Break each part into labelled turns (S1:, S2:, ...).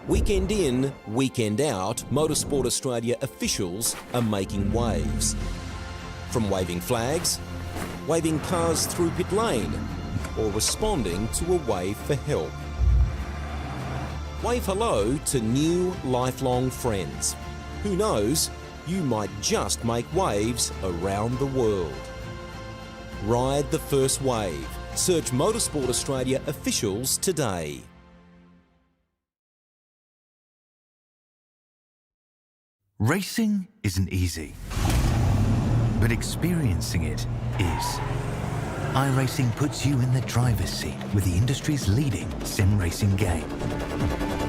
S1: Weekend in, weekend out, Motorsport Australia officials are making waves. From waving flags, waving cars through pit lane, or responding to a wave for help. Wave hello to new, lifelong friends. Who knows, you might just make waves around the world. Ride the first wave. Search Motorsport Australia officials today.
S2: Racing isn't easy, but experiencing it is. iRacing puts you in the driver's seat with the industry's leading sim racing game.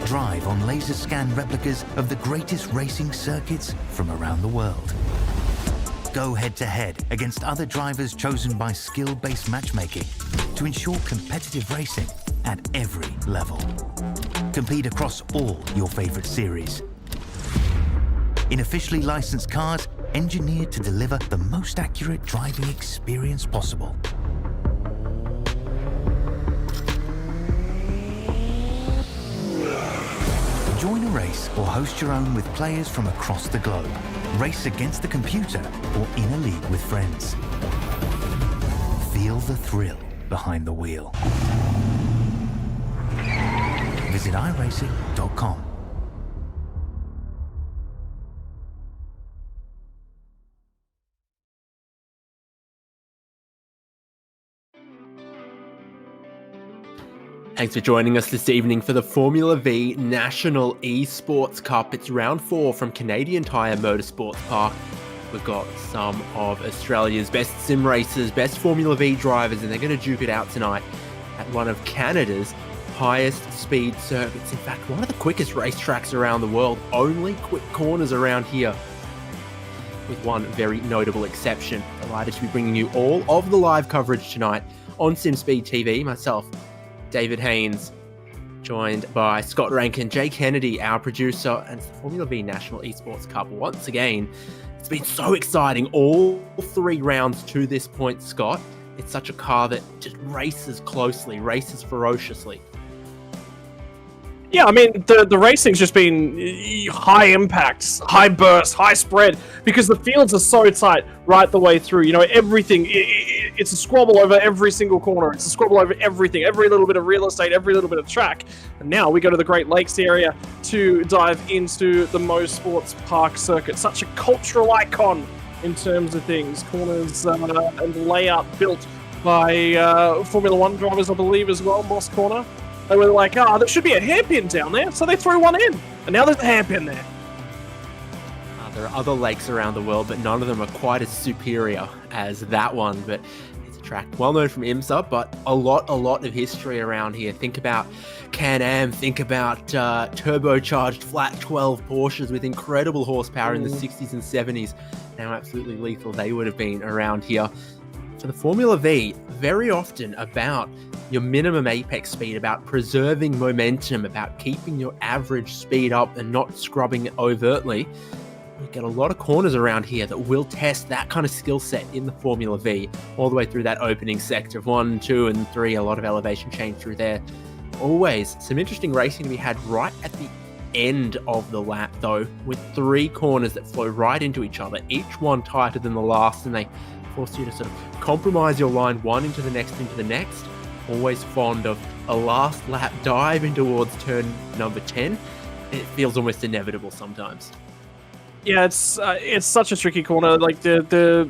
S2: Drive on laser scan replicas of the greatest racing circuits from around the world. Go head-to-head against other drivers chosen by skill-based matchmaking to ensure competitive racing at every level. Compete across all your favorite series. In officially licensed cars, engineered to deliver the most accurate driving experience possible. Join a race or host your own with players from across the globe. Race against the computer or in a league with friends. Feel the thrill behind the wheel. Visit iRacing.com.
S3: Thanks for joining us this evening for the Formula Vee National Esports Cup. It's round 4 from Canadian Tire Motorsports Park. We've got some of Australia's best sim racers, best Formula Vee drivers, and they're going to duke it out tonight at one of Canada's highest speed circuits. In fact, one of the quickest racetracks around the world. Only quick corners around here, with one very notable exception. Delighted to be bringing you all of the live coverage tonight on SimSpeed TV. Myself, David Haynes, joined by Scott Rankin, Jay Kennedy, our producer, and it's the Formula Vee National Esports Cup. Once again, it's been so exciting. All 3 rounds to this point, Scott. It's such a car that just races closely, races ferociously.
S4: Yeah, I mean, the racing's just been high impacts, high burst, high spread, because the fields are so tight right the way through. You know, everything, it's a squabble over every single corner. It's a squabble over everything, every little bit of real estate, every little bit of track. And now we go to the Great Lakes area to dive into the Mosport Park circuit. Such a cultural icon in terms of things. Corners and layout built by Formula 1 drivers, I believe, as well, Moss Corner. They were like, there should be a hairpin down there, so they threw one in. And now there's a hairpin there.
S3: There are other lakes around the world, but none of them are quite as superior as that one. But it's a track well known from IMSA, but a lot of history around here. Think about Can-Am, think about turbocharged flat 12 Porsches with incredible horsepower in the 60s and 70s. How absolutely lethal they would have been around here. For the Formula Vee, very often about your minimum apex speed, about preserving momentum, about keeping your average speed up and not scrubbing it overtly. We get a lot of corners around here that will test that kind of skill set in the Formula Vee, all the way through that opening sector of 1, 2, and 3, a lot of elevation change through there. Always some interesting racing to be had right at the end of the lap, though, with 3 corners that flow right into each other, each one tighter than the last, and they force you to sort of compromise your line one into the next. Always fond of a last lap dive in towards turn number 10. It feels almost inevitable sometimes.
S4: Yeah, it's such a tricky corner. Like the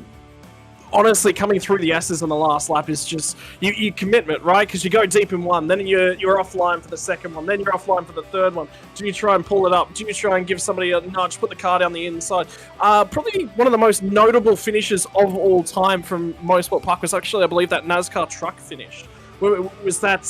S4: honestly, coming through the S's on the last lap is just you commitment, right? Because you go deep in one, then you're offline for the second one, then you're offline for the third one. Do you try and pull it up? Do you try and give somebody a nudge, put the car down the inside? Probably one of the most notable finishes of all time from Mosport Park was actually, I believe, that NASCAR truck finish. Was that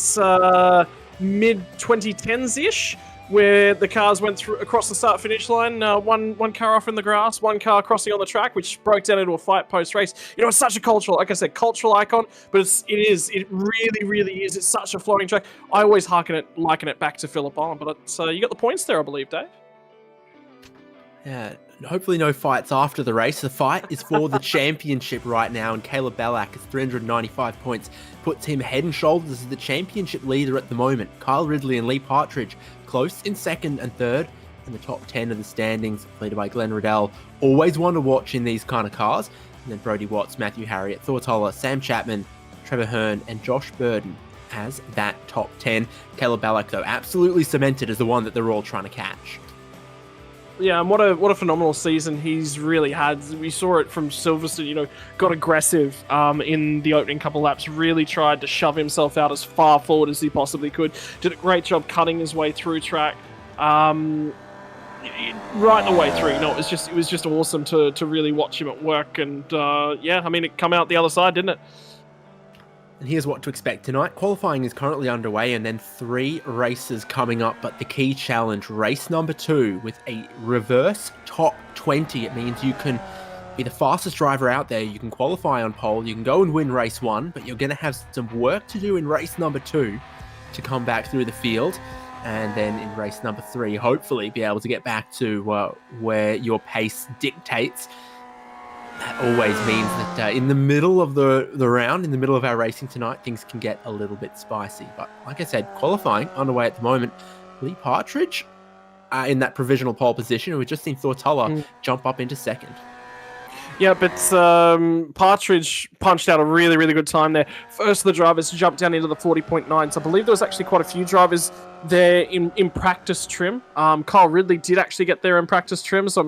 S4: mid-2010s-ish? Where the cars went through across the start-finish line, one car off in the grass, one car crossing on the track, which broke down into a fight post-race. You know, it's such a cultural, like I said, cultural icon, but it really is. It's such a flowing track. I always liken it back to Phillip Island, but you got the points there, I believe, Dave.
S3: Yeah, hopefully no fights after the race. The fight is for the championship right now, and Caleb Ballack has 395 points, puts him head and shoulders as the championship leader at the moment. Kyle Ridley and Lee Partridge close in second and third, and the top 10 of the standings, leaded by Glenn Riddell. Always one to watch in these kind of cars. And then Brodie Watts, Matthew Harriott, Thor Toller, Sam Chapman, Trevor Hearn, and Josh Burden as that top 10. Caleb Ballack, though, absolutely cemented as the one that they're all trying to catch.
S4: Yeah, and what a phenomenal season he's really had. We saw it from Silverstone, got aggressive in the opening couple laps, really tried to shove himself out as far forward as he possibly could. Did a great job cutting his way through track. Right the way through, it was just awesome to really watch him at work. And it come out the other side, didn't it?
S3: And here's what to expect tonight. Qualifying is currently underway and then 3 races coming up, but the key challenge, race number 2 with a reverse top 20. It means you can be the fastest driver out there. You can qualify on pole. You can go and win race 1, but you're going to have some work to do in race number 2 to come back through the field. And then in race number 3, hopefully be able to get back to where your pace dictates. That always means that in the middle of the round, in the middle of our racing tonight, things can get a little bit spicy. But like I said, qualifying underway at the moment. Lee Partridge in that provisional pole position. We've just seen Thor Tuller jump up into second.
S4: Yeah, but Partridge punched out a really, really good time there. First of the drivers jumped down into the 40.9. So I believe there was actually quite a few drivers there in practice trim. Kyle Ridley did actually get there in practice trim, so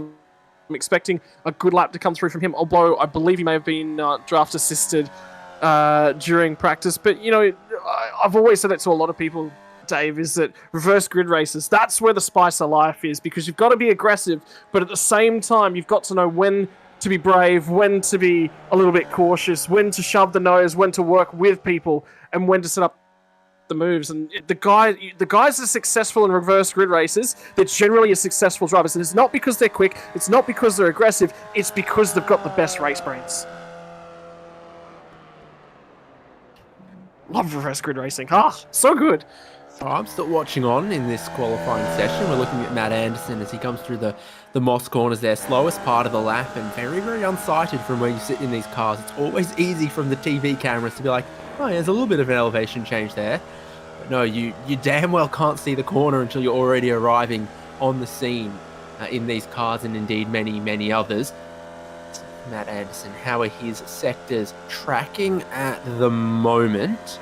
S4: I'm expecting a good lap to come through from him, although I believe he may have been draft assisted during practice. But, I've always said it to a lot of people, Dave, is that reverse grid races, that's where the spice of life is, because you've got to be aggressive, but at the same time, you've got to know when to be brave, when to be a little bit cautious, when to shove the nose, when to work with people, and when to set up the moves. And the guys that are successful in reverse grid races, they're generally a successful drivers. And it's not because they're quick, it's not because they're aggressive, it's because they've got the best race brains. Love reverse grid racing. So good.
S3: So I'm still watching on in this qualifying session. We're looking at Matt Anderson as he comes through the Moss corners there. Slowest part of the lap and very, very unsighted from where you sit in these cars. It's always easy from the TV cameras to be like, oh, yeah, there's a little bit of an elevation change there. But no, you damn well can't see the corner until you're already arriving on the scene in these cars and indeed many, many others. Matt Anderson, how are his sectors tracking at the moment?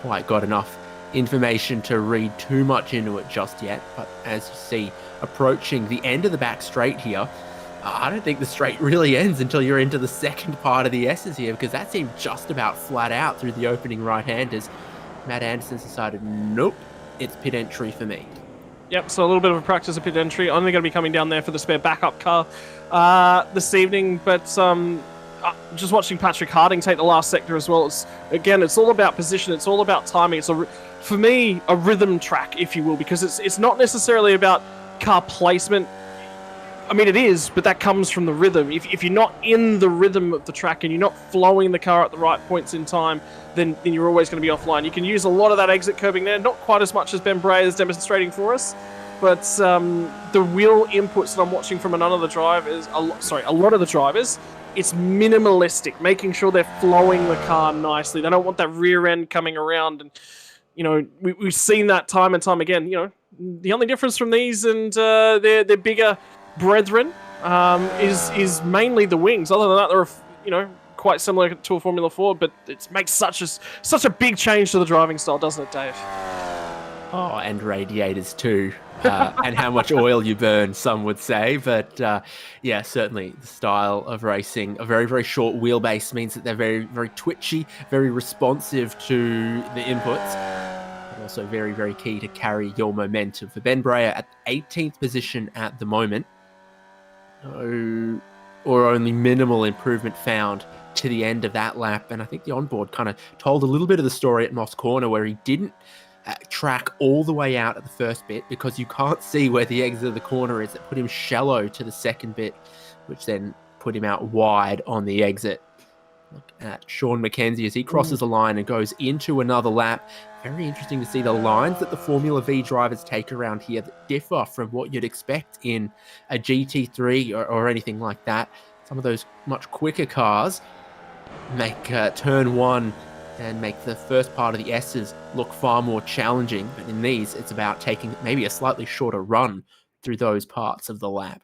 S3: Quite got enough information to read too much into it just yet, but as you see, approaching the end of the back straight here, I don't think the straight really ends until you're into the second part of the S's here, because that seemed just about flat out through the opening right-handers. Matt Anderson's decided, nope, it's pit entry for me.
S4: Yep, so a little bit of a practice of pit entry. Only going to be coming down there for the spare backup car this evening, but just watching Patrick Harding take the last sector as well. It's all about position. It's all about timing. It's for me a rhythm track, if you will, because it's not necessarily about car placement. I mean, it is, but that comes from the rhythm. If you're not in the rhythm of the track and you're not flowing the car at the right points in time, then you're always going to be offline. You can use a lot of that exit curbing there, not quite as much as Ben Bray is demonstrating for us, but the wheel inputs that I'm watching from a lot of the drivers, it's minimalistic, making sure they're flowing the car nicely. They don't want that rear end coming around. And, we've seen that time and time again. The only difference from these and their bigger brethren is mainly the wings. Other than that, they're, quite similar to a Formula 4, but it makes such a big change to the driving style, doesn't it, Dave?
S3: Oh, and radiators too. And how much oil you burn, some would say. But yeah, certainly the style of racing, a very, very short wheelbase means that they're very, very twitchy, very responsive to the inputs. But also very, very key to carry your momentum. For Ben Brayer at 18th position at the moment, no, or only minimal improvement found to the end of that lap. And I think the onboard kind of told a little bit of the story at Moss Corner, where he didn't track all the way out at the first bit because you can't see where the exit of the corner is. That put him shallow to the second bit, which then put him out wide on the exit. Look at Sean McKenzie as he crosses the line and goes into another lap. Very interesting to see the lines that the Formula V drivers take around here that differ from what you'd expect in a GT3 or anything like that. Some of those much quicker cars make turn one and make the first part of the S's look far more challenging. But in these, it's about taking maybe a slightly shorter run through those parts of the lap.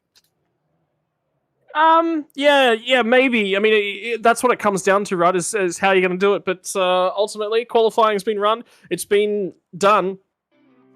S4: Yeah, maybe. I mean, that's what it comes down to, right? Is how you're going to do it. But ultimately, qualifying's been run. It's been done.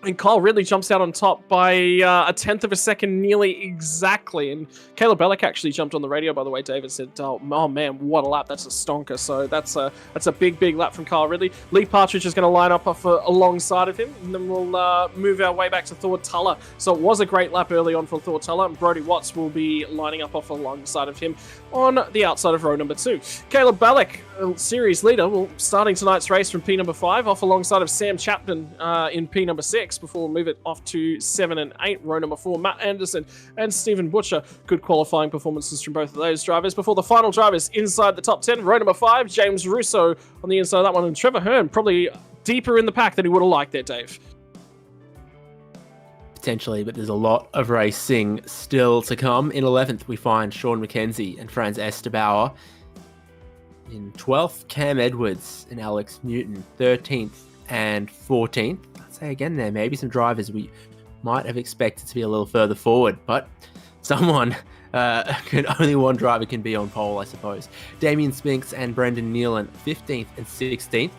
S4: And Kyle Ridley jumps out on top by a tenth of a second, nearly exactly. And Caleb Bellick actually jumped on the radio, by the way. David said, "Oh man, what a lap! That's a stonker." So that's a big lap from Kyle Ridley. Lee Partridge is going to line up alongside of him, and then we'll move our way back to Thor Tuller. So it was a great lap early on for Thor Tuller, and Brody Watts will be lining up alongside of him on the outside of row number 2. Caleb Bellick, series leader, starting tonight's race from P number 5, off alongside of Sam Chapman in P number 6. Before we move it off to 7 and 8, row number 4, Matt Anderson and Stephen Butcher. Good qualifying performances from both of those drivers. Before the final drivers inside the top 10, row number 5, James Russo on the inside of that one, and Trevor Hearn probably deeper in the pack than he would have liked there, Dave.
S3: Potentially, but there's a lot of racing still to come. In 11th, we find Sean McKenzie and Franz Estabauer. In 12th, Cam Edwards and Alex Newton. 13th and 14th. Say again there, maybe some drivers we might have expected to be a little further forward, but only one driver can be on pole, I suppose. Damien Spinks and Brendan Nealon, 15th and 16th.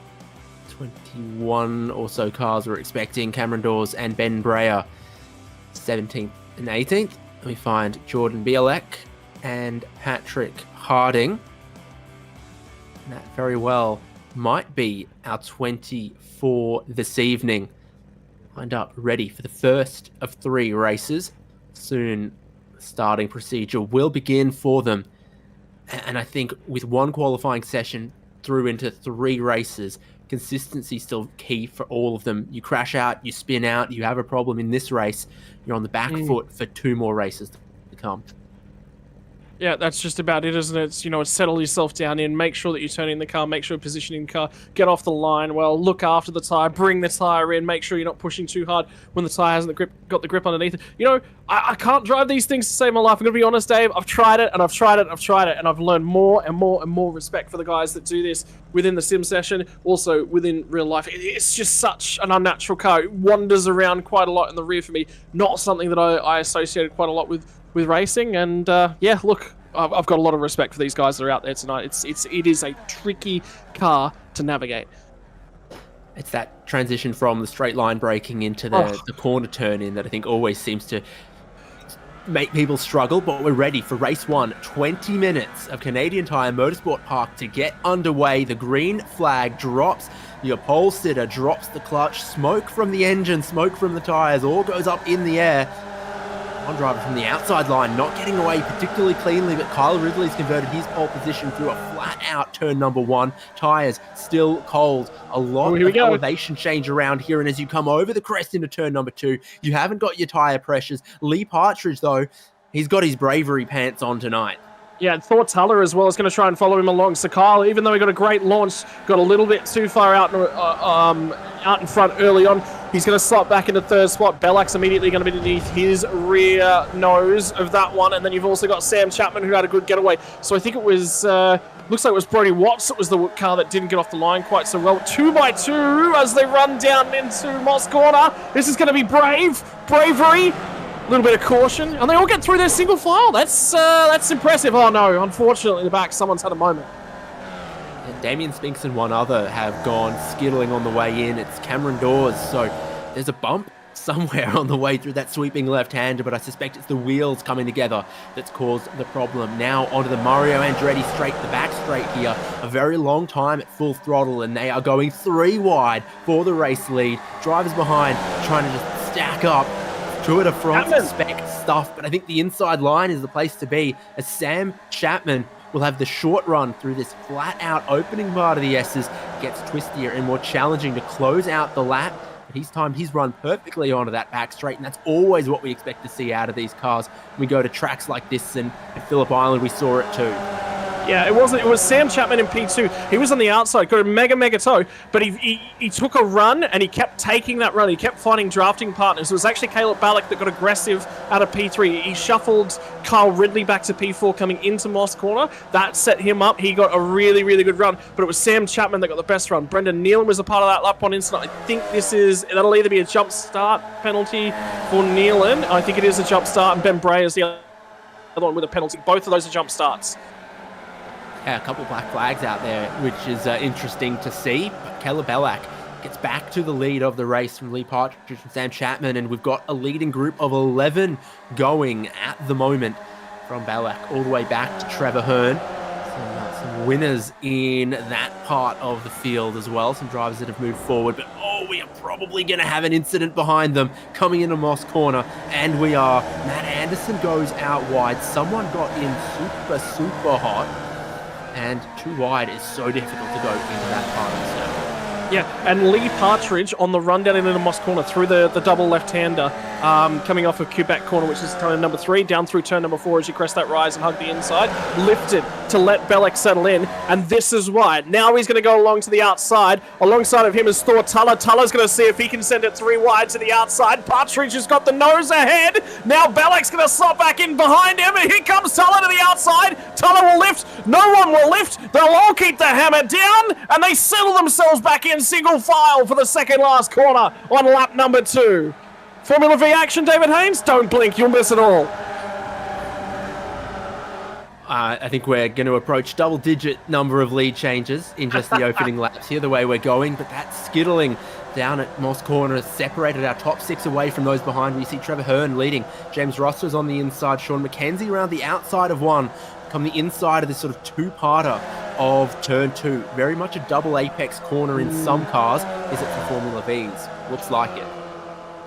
S3: 21 or so cars we're expecting. Cameron Dawes and Ben Breyer, 17th and 18th. We find Jordan Bielek and Patrick Harding. And that very well might be our 24 this evening. Lined up ready for the first of 3 races. Soon the starting procedure will begin for them. And I think with one qualifying session through into 3 races, consistency still key for all of them. You crash out, you spin out, you have a problem in this race, you're on the back foot for 2 more races to come.
S4: Yeah, that's just about it, isn't it? It's settle yourself down in, make sure that you're turning the car, make sure you're positioning the car, get off the line, look after the tyre, bring the tyre in, make sure you're not pushing too hard when the tyre hasn't got the grip underneath it. I can't drive these things to save my life. I'm going to be honest, Dave. I've tried it, and I've learned more and more respect for the guys that do this within the sim session, also within real life. It's just such an unnatural car. It wanders around quite a lot in the rear for me. Not something that I associated quite a lot with racing, and look, I've got a lot of respect for these guys that are out there tonight. It is a tricky car to navigate.
S3: It's that transition from the straight line braking into the corner turn in that I think always seems to make people struggle, but we're ready for race 1. 20 minutes of Canadian Tire Motorsport Park to get underway. The green flag drops. Your pole sitter drops the clutch. Smoke from the engine, smoke from the tires, all goes up in the air. One driver from the outside line not getting away particularly cleanly, but Kyle Ridley's converted his pole position through a flat-out turn number 1. Tyres still cold. A lot of elevation change around here, and as you come over the crest into turn number 2, you haven't got your tyre pressures. Lee Partridge, though, he's got his bravery pants on tonight.
S4: Yeah, Thor Tuller as well is going to try and follow him along. So Kyle, even though he got a great launch, got a little bit too far out in front early on. He's going to slot back into 3rd spot. Bellack's immediately going to be beneath his rear nose of that one. And then you've also got Sam Chapman, who had a good getaway. So I think it was, looks like it was Brody Watts. It was the car that didn't get off the line quite so well. 2x2 as they run down into Moss Corner. This is going to be bravery. A little bit of caution, and they all get through their single file. That's impressive. Oh no, unfortunately in the back, someone's had a moment.
S3: And Damien Spinks and one other have gone skittling on the way in. It's Cameron Dawes, so there's a bump somewhere on the way through that sweeping left-hander, but I suspect it's the wheels coming together that's caused the problem. Now onto the Mario Andretti straight, the back straight here. A very long time at full throttle, and they are going 3 wide for the race lead. Drivers behind trying to just stack up. Tour de France spec stuff, but I think the inside line is the place to be, as Sam Chapman will have the short run through this flat-out opening part of the S's. It gets twistier and more challenging to close out the lap, but he's timed his run perfectly onto that back straight, and that's always what we expect to see out of these cars. When we go to tracks like this, and at Phillip Island we saw it too.
S4: Yeah, it wasn't. It was Sam Chapman in P2. He was on the outside, got a mega toe, but he took a run and he kept taking that run. He kept finding drafting partners. It was actually Caleb Ballack that got aggressive out of P3. He shuffled Kyle Ridley back to P4 coming into Moss Corner. That set him up. He got a really, really good run, but it was Sam Chapman that got the best run. Brendan Nealon was a part of that lap one incident. I think that'll either be a jump start penalty for Nealon. I think it is a jump start, and Ben Bray is the other one with a penalty. Both of those are jump starts.
S3: Yeah, a couple of black flags out there, which is interesting to see. But Caleb Ballack gets back to the lead of the race from Lee Partridge and Sam Chapman, and we've got a leading group of 11 going at the moment from Ballack all the way back to Trevor Hearn. Some winners in that part of the field as well, some drivers that have moved forward, but we are probably going to have an incident behind them coming into Moss Corner, and we are. Matt Anderson goes out wide. Someone got in super hot. And too wide is so difficult to go into that part of the circuit.
S4: Yeah, and Lee Partridge on the run down into the Moss Corner through the double left-hander, coming off of Quebec Corner, which is turn number 3, down through turn number 4 as you crest that rise and hug the inside, lifted to let Ballack settle in, and this is why. Now he's going to go along to the outside. Alongside of him is Thor Tuller. Tuller's going to see if he can send it 3 wide to the outside. Partridge has got the nose ahead. Now Ballack's going to slot back in behind him, and here comes Tuller to the outside. Tuller will lift. No one will lift. They'll all keep the hammer down, and they settle themselves back in single file for the second last corner on lap number 2. Formula V action, David Haynes. Don't blink, you'll miss it all.
S3: I think we're going to approach double-digit number of lead changes in just the opening laps here, the way we're going, but that skittling down at Moss Corner has separated our top 6 away from those behind. We see Trevor Hearn leading. James Roster's on the inside. Sean McKenzie around the outside of 1. Come the inside of this sort of 2-parter of turn 2. Very much a double apex corner in some cars. Is it for Formula V's? Looks like it.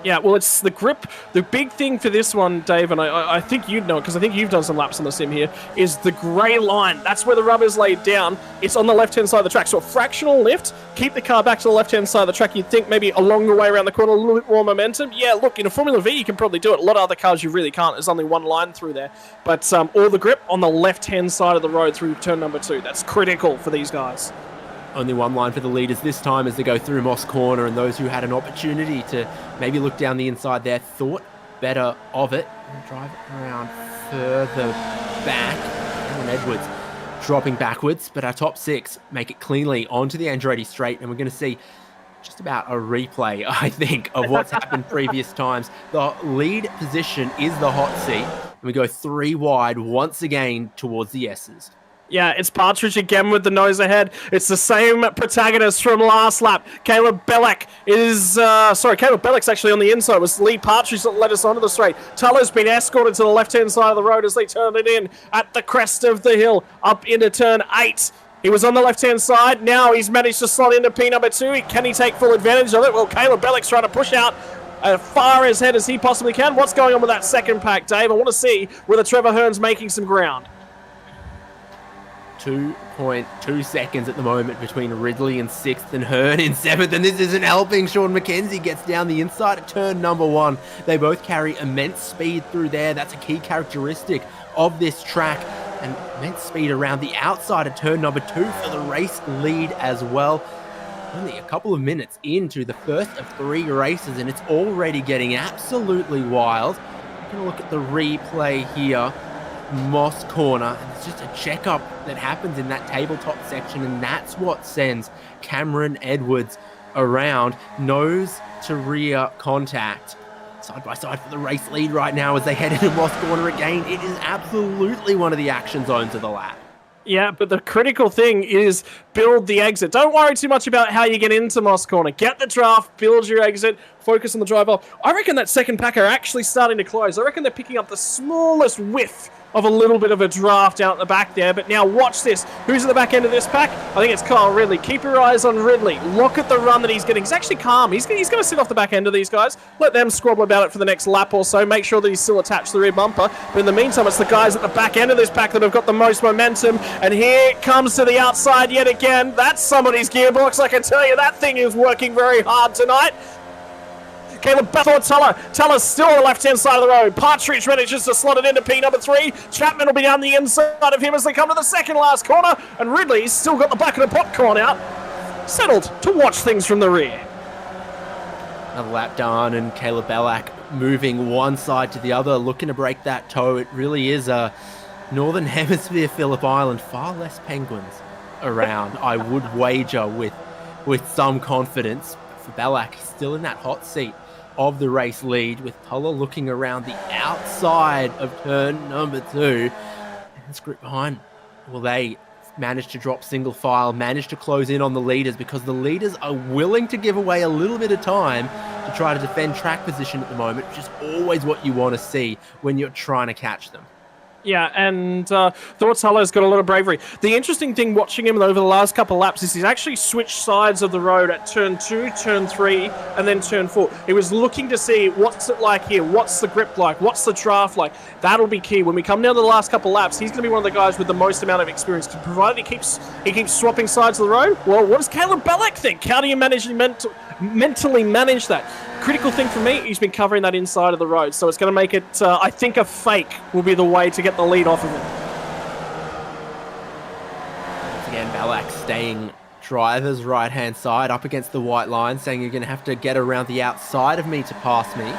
S4: Yeah, well, it's the grip. The big thing for this one, Dave, and I think you'd know it because I think you've done some laps on the sim here, is the grey line. That's where the rubber's laid down. It's on the left-hand side of the track. So a fractional lift, keep the car back to the left-hand side of the track. You'd think maybe along the way around the corner, a little bit more momentum. Yeah, look, in a Formula V, you can probably do it. A lot of other cars, you really can't. There's only one line through there. But all the grip on the left-hand side of the road through turn number 2. That's critical for these guys.
S3: Only one line for the leaders this time as they go through Moss Corner, and those who had an opportunity to maybe look down the inside there thought better of it and drive it around further back. Alan Edwards dropping backwards, but our top 6 make it cleanly onto the Andretti straight, and we're going to see just about a replay, I think, of what's happened previous times. The lead position is the hot seat, and we go 3 wide once again towards the S's.
S4: Yeah, it's Partridge again with the nose ahead. It's the same protagonist from last lap. Caleb Ballack Caleb Ballack's actually on the inside. It was Lee Partridge that led us onto the straight. Tuller's been escorted to the left-hand side of the road as they turn it in at the crest of the hill, up into turn 8. He was on the left-hand side. Now he's managed to slot into P number 2. Can he take full advantage of it? Well, Caleb Ballack's trying to push out as far ahead as he possibly can. What's going on with that second pack, Dave? I want to see whether Trevor Hearn's making some ground.
S3: 2.2 seconds at the moment between Ridley in 6th and Hearn in 7th, and this isn't helping. Sean McKenzie gets down the inside at turn number 1. They both carry immense speed through there. That's a key characteristic of this track, and immense speed around the outside of turn number 2 for the race lead as well. Only a couple of minutes into the first of 3 races, and it's already getting absolutely wild. I'm going to look at the replay here. Moss Corner, and it's just a checkup that happens in that tabletop section, and that's what sends Cameron Edwards around. Nose to rear contact, side by side for the race lead right now as they head into Moss Corner again. It is absolutely one of the action zones of the lap.
S4: Yeah, but the critical thing is build the exit. Don't worry too much about how you get into Moss Corner. Get the draft, build your exit, focus on the drive up. I reckon that second pack are actually starting to close. I reckon they're picking up the smallest whiff of a little bit of a draft out the back there. But now watch this. Who's at the back end of this pack? I think it's Kyle Ridley. Keep your eyes on Ridley. Look at the run that he's getting. He's actually calm. He's going to sit off the back end of these guys. Let them squabble about it for the next lap or so. Make sure that he's still attached to the rear bumper. But in the meantime, it's the guys at the back end of this pack that have got the most momentum. And here it comes to the outside yet again. That's somebody's gearbox. I can tell you that thing is working very hard tonight. Caleb Tella's still on the left-hand side of the road. Partridge manages to slot it into P number 3. Chapman will be down the inside of him as they come to the second last corner. And Ridley's still got the bucket of popcorn out, settled to watch things from the rear.
S3: Another lap done, and Caleb Bellac moving one side to the other, looking to break that toe. It really is a Northern Hemisphere Phillip Island, far less penguins around, I would wager with some confidence. For Bellac, still in that hot seat of the race lead, with Tuller looking around the outside of turn number 2. And this group behind, will they manage to drop single file, manage to close in on the leaders, because the leaders are willing to give away a little bit of time to try to defend track position at the moment, which is always what you want to see when you're trying to catch them.
S4: Yeah, and Thortallow's got a lot of bravery. The interesting thing watching him over the last couple of laps is he's actually switched sides of the road at turn 2, turn 3, and then turn 4. He was looking to see what's it like here, what's the grip like, what's the draft like. That'll be key. When we come down to the last couple of laps, he's going to be one of the guys with the most amount of experience, provided he keeps swapping sides of the road. Well, what does Caleb Bellac think? How do you mentally manage that? Critical thing for me, he's been covering that inside of the road, so it's going to make it, I think a fake will be the way to get the lead off of him.
S3: Once again, Bellac staying driver's right-hand side up against the white line, saying you're going to have to get around the outside of me to pass me.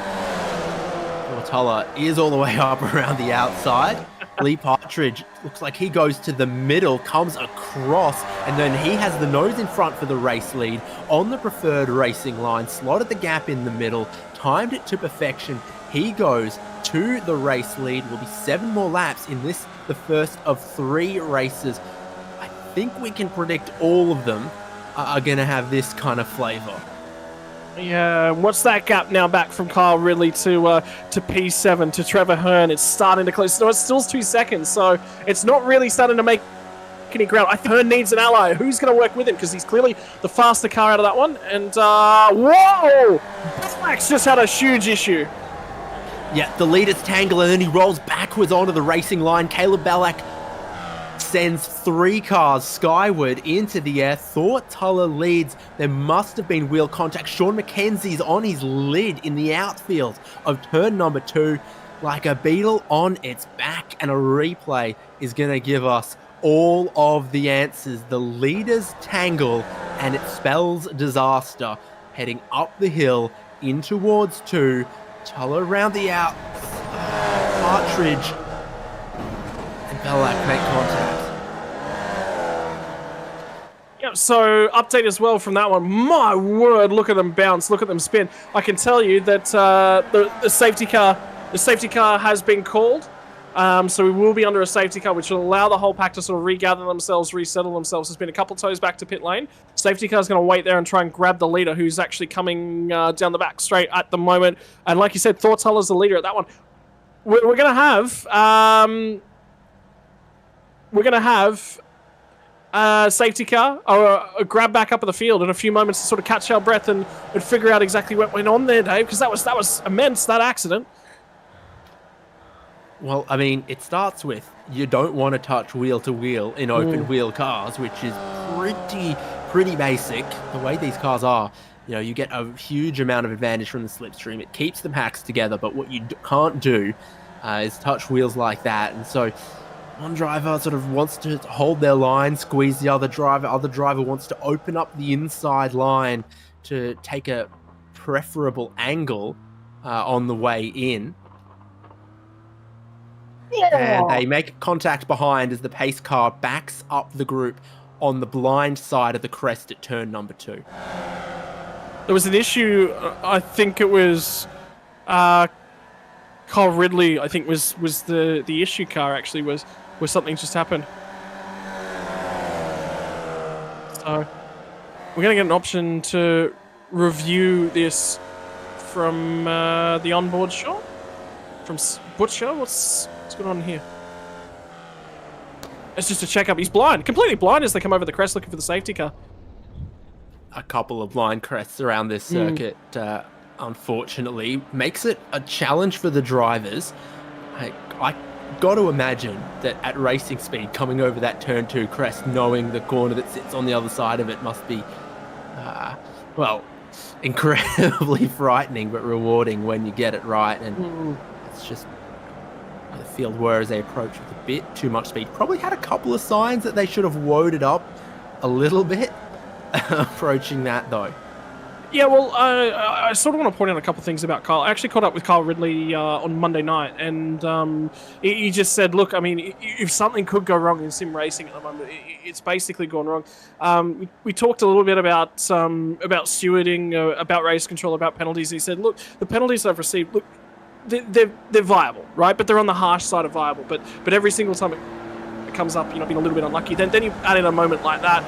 S3: Tuller is all the way up around the outside. Lee Partridge looks like he goes to the middle, comes across, and then he has the nose in front for the race lead on the preferred racing line, slotted the gap in the middle, timed it to perfection. He goes to the race lead. Will be 7 more laps in this, the first of 3 races. I think we can predict all of them are going to have this kind of flavour.
S4: Yeah, what's that gap now back from Kyle Ridley to P7, to Trevor Hearn? It's starting to close. No, it's still 2 seconds, so it's not really starting to make any ground. I think Hearn needs an ally. Who's going to work with him? Because he's clearly the faster car out of that one. And, whoa! Bellac's just had a huge issue.
S3: Yeah, the leaders tangle, and then he rolls backwards onto the racing line. Caleb Bellac sends 3 cars skyward into the air. Thought Tuller leads. There must have been wheel contact. Sean McKenzie's on his lid in the outfield of turn number 2, like a beetle on its back, and a replay is going to give us all of the answers. The leaders tangle, and it spells disaster. Heading up the hill in towards 2. Tuller around the out. Partridge and Bellac make contact.
S4: Yep, so update as well from that one. My word, look at them bounce, look at them spin. I can tell you that the safety car has been called. So we will be under a safety car, which will allow the whole pack to sort of regather themselves, resettle themselves. There's been a couple toes back to pit lane. Safety car is going to wait there and try and grab the leader, who's actually coming down the back straight at the moment. And like you said, Thortallow's the leader at that one. We're going to have a safety car or a grab back up of the field in a few moments to sort of catch our breath and figure out exactly what went on there, Dave, because that was immense, that accident.
S3: Well, I mean, it starts with you don't want to touch wheel-to-wheel in open-wheel cars, which is pretty basic. The way these cars are, you know, you get a huge amount of advantage from the slipstream. It keeps the packs together, but what you can't do is touch wheels like that. And so one driver sort of wants to hold their line, squeeze the other driver wants to open up the inside line to take a preferable angle on the way in. Yeah. And they make contact behind as the pace car backs up the group on the blind side of the crest at turn number 2.
S4: There was an issue, I think it was Kyle Ridley, I think was the issue car actually, was something just happened. So we're going to get an option to review this from the onboard shot. From Butcher, what's going on here? It's just a checkup. He's blind, completely blind as they come over the crest looking for the safety car.
S3: A couple of blind crests around this circuit, unfortunately, makes it a challenge for the drivers. I got to imagine that at racing speed, coming over that turn 2 crest, knowing the corner that sits on the other side of it must be, well, incredibly frightening but rewarding when you get it right. And it's just where the field were as they approached with a bit too much speed. Probably had a couple of signs that they should have woed it up a little bit approaching that, though.
S4: Yeah, well, I sort of want to point out a couple of things about Kyle. I actually caught up with Kyle Ridley on Monday night, and he just said, look, I mean, if something could go wrong in sim racing at the moment, it's basically gone wrong. We talked a little bit about stewarding, about race control, about penalties. He said, look, the penalties I've received, look, they're viable, right? But they're on the harsh side of viable. But every single time it comes up, being a little bit unlucky. Then you add in a moment like that.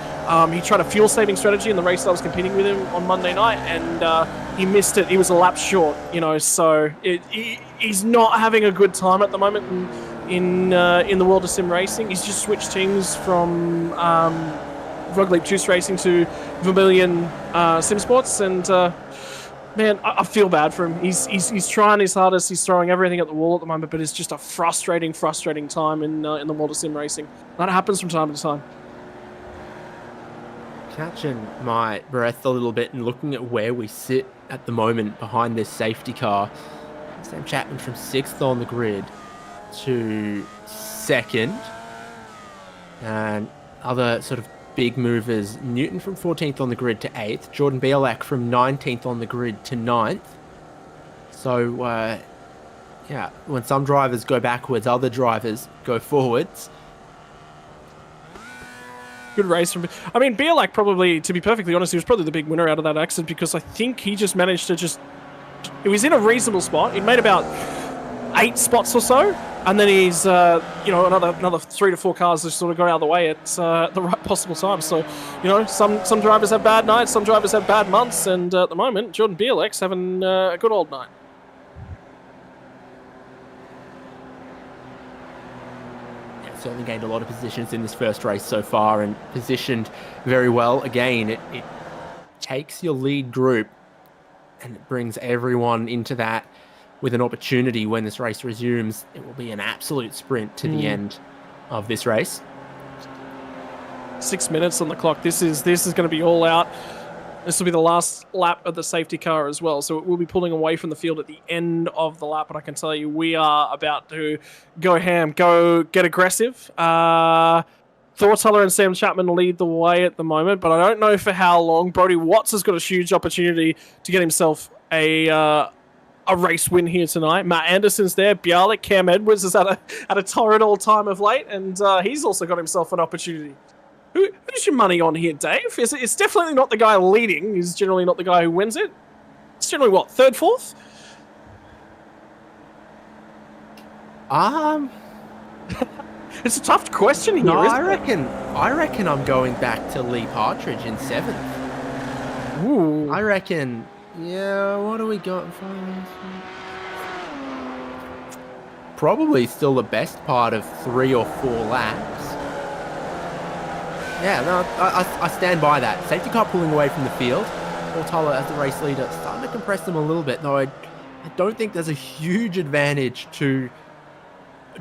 S4: He tried a fuel-saving strategy in the race that I was competing with him on Monday night, and he missed it. He was a lap short, so he's not having a good time at the moment in the world of sim racing. He's just switched teams from Rug Leap Juice Racing to Vermilion Sim Sports, and man, I feel bad for him. He's trying his hardest. He's throwing everything at the wall at the moment, but it's just a frustrating time in the world of sim racing. That happens from time to time.
S3: Catching my breath a little bit and looking at where we sit at the moment behind this safety car. Sam Chapman from 6th on the grid to 2nd. And other sort of big movers, Newton from 14th on the grid to 8th, Jordan Bielak from 19th on the grid to 9th. So, yeah, when some drivers go backwards, other drivers go forwards.
S4: Good race from... I mean, Bielak probably, to be perfectly honest, he was probably the big winner out of that accident, because I think he just managed to He was in a reasonable spot. He made about 8 spots or so, and then he's, another 3 to 4 cars just sort of got out of the way at the right possible time. So, some drivers have bad nights, some drivers have bad months, and at the moment, Jordan Bielak's having a good old night.
S3: Yeah, certainly gained a lot of positions in this first race so far, and positioned very well. Again, it takes your lead group and it brings everyone into that with an opportunity when this race resumes. It will be an absolute sprint to the end of this race.
S4: 6 minutes on the clock. This is going to be all out. This will be the last lap of the safety car as well. So it will be pulling away from the field at the end of the lap. And I can tell you, we are about to go ham, go get aggressive. Thortuller and Sam Chapman lead the way at the moment, but I don't know for how long. Brody Watts has got a huge opportunity to get himself a race win here tonight. Matt Anderson's there. Bialik, Cam Edwards is at a torrid all time of late, and he's also got himself an opportunity. Who's your money on here, Dave? It's definitely not the guy leading. He's generally not the guy who wins it. It's generally what, 3rd, 4th? It's a tough question here.
S3: No,
S4: isn't
S3: I reckon I'm going back to Lee Partridge in 7th.
S4: Ooh.
S3: I reckon. Yeah, what do we got? Probably still the best part of 3 or 4 laps. Yeah, no, I stand by that. Safety car pulling away from the field. Thortuller as the race leader starting to compress them a little bit, though I don't think there's a huge advantage to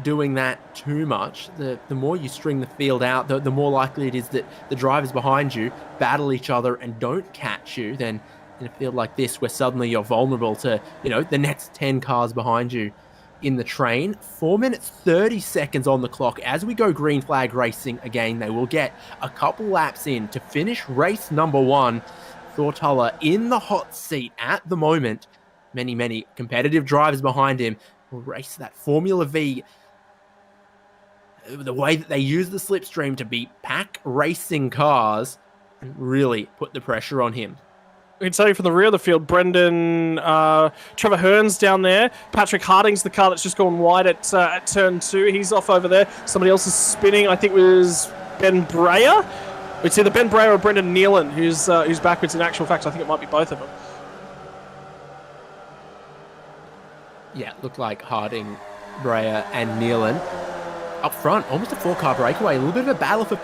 S3: doing that too much. The more you string the field out, the more likely it is that the drivers behind you battle each other and don't catch you than in a field like this where suddenly you're vulnerable to, the next 10 cars behind you in the train. 4 minutes 30 seconds on the clock as we go green flag racing again. They will get a couple laps in to finish race number 1. Thortuller in the hot seat at the moment. Many competitive drivers behind him will race that Formula Vee. The way that they use the slipstream to beat pack racing cars and really put the pressure on him.
S4: I can tell you from the rear of the field, Trevor Hearn's down there. Patrick Harding's the car that's just gone wide at turn 2. He's off over there. Somebody else is spinning. I think it was Ben Breyer. It's either Ben Breyer or Brendan Nealon who's backwards. In actual fact, I think it might be both of them.
S3: Yeah, looked like Harding, Breyer and Nealon up front. Almost a 4-car breakaway. A little bit of a battle for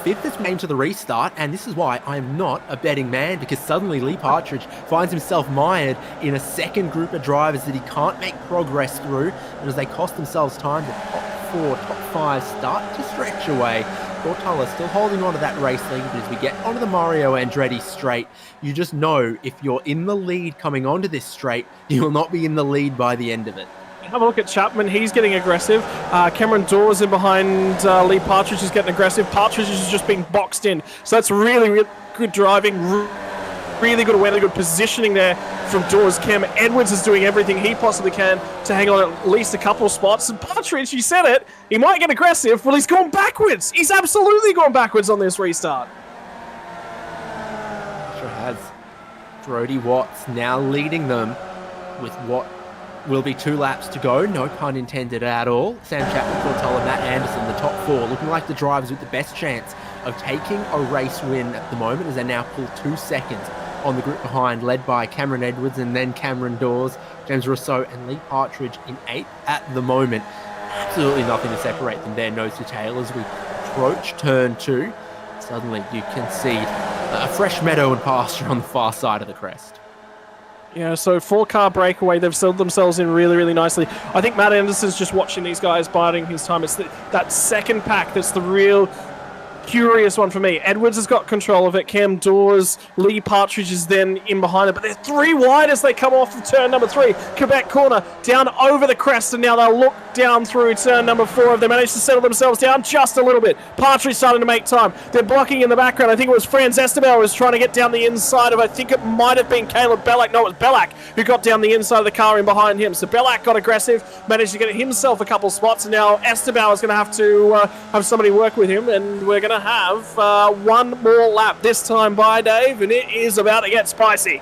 S3: 5th as we came to the restart, and this is why I'm not a betting man, because suddenly Lee Partridge finds himself mired in a second group of drivers that he can't make progress through, and as they cost themselves time, the top 4, top 5 start to stretch away. Portola still holding on to that race lead, but as we get onto the Mario Andretti straight, you just know if you're in the lead coming onto this straight, you will not be in the lead by the end of it.
S4: Have a look at Chapman. He's getting aggressive. Cameron Dawes in behind. Lee Partridge is getting aggressive. Partridge is just being boxed in. So that's really, really good driving. Really good awareness, good positioning there from Dawes. Cam Edwards is doing everything he possibly can to hang on at least a couple of spots. And Partridge, you said it, he might get aggressive. Well, he's gone backwards. He's absolutely gone backwards on this restart.
S3: Sure has. Brody Watts now leading them with what will be 2 laps to go, no pun intended at all. Sam Chapman, Portola, Matt Anderson, the top 4, looking like the drivers with the best chance of taking a race win at the moment, as they now pull 2 seconds on the group behind, led by Cameron Edwards and then Cameron Dawes, James Russo and Lee Partridge in 8th at the moment. Absolutely nothing to separate them there, nose to tail, as we approach turn 2. Suddenly you can see a fresh meadow and pasture on the far side of the crest.
S4: Yeah, so 4-car breakaway. They've settled themselves in really, really nicely. I think Matt Anderson's just watching these guys biding his time. It's that second pack that's the real curious one for me. Edwards has got control of it. Cam Dawes, Lee Partridge is then in behind it, but they're 3 wide as they come off of turn number 3. Quebec corner down over the crest, and now they'll look down through turn number 4. They managed to settle themselves down just a little bit. Partridge starting to make time. They're blocking in the background. I think it was Franz Estebel was trying to get down the inside of, I think it might have been Caleb Bellac. No, it was Bellac who got down the inside of the car in behind him. So Bellac got aggressive, managed to get himself a couple spots, and now Estebel is going to have somebody work with him, and we're going to have 1 more lap this time by Dave, and it is about to get spicy.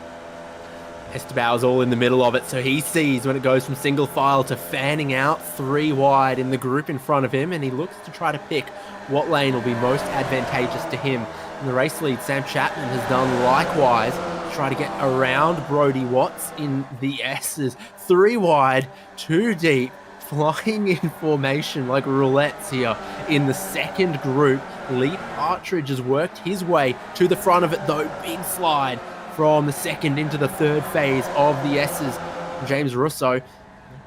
S3: Estebau's all in the middle of it, so he sees when it goes from single file to fanning out 3 wide in the group in front of him, and he looks to try to pick what lane will be most advantageous to him. In the race lead, Sam Chapman has done likewise to try to get around Brody Watts in the S's. 3 wide, 2 deep, flying in formation like roulettes here in the second group. Lee Partridge has worked his way to the front of it though. Big slide from the second into the third phase of the S's. James Russo,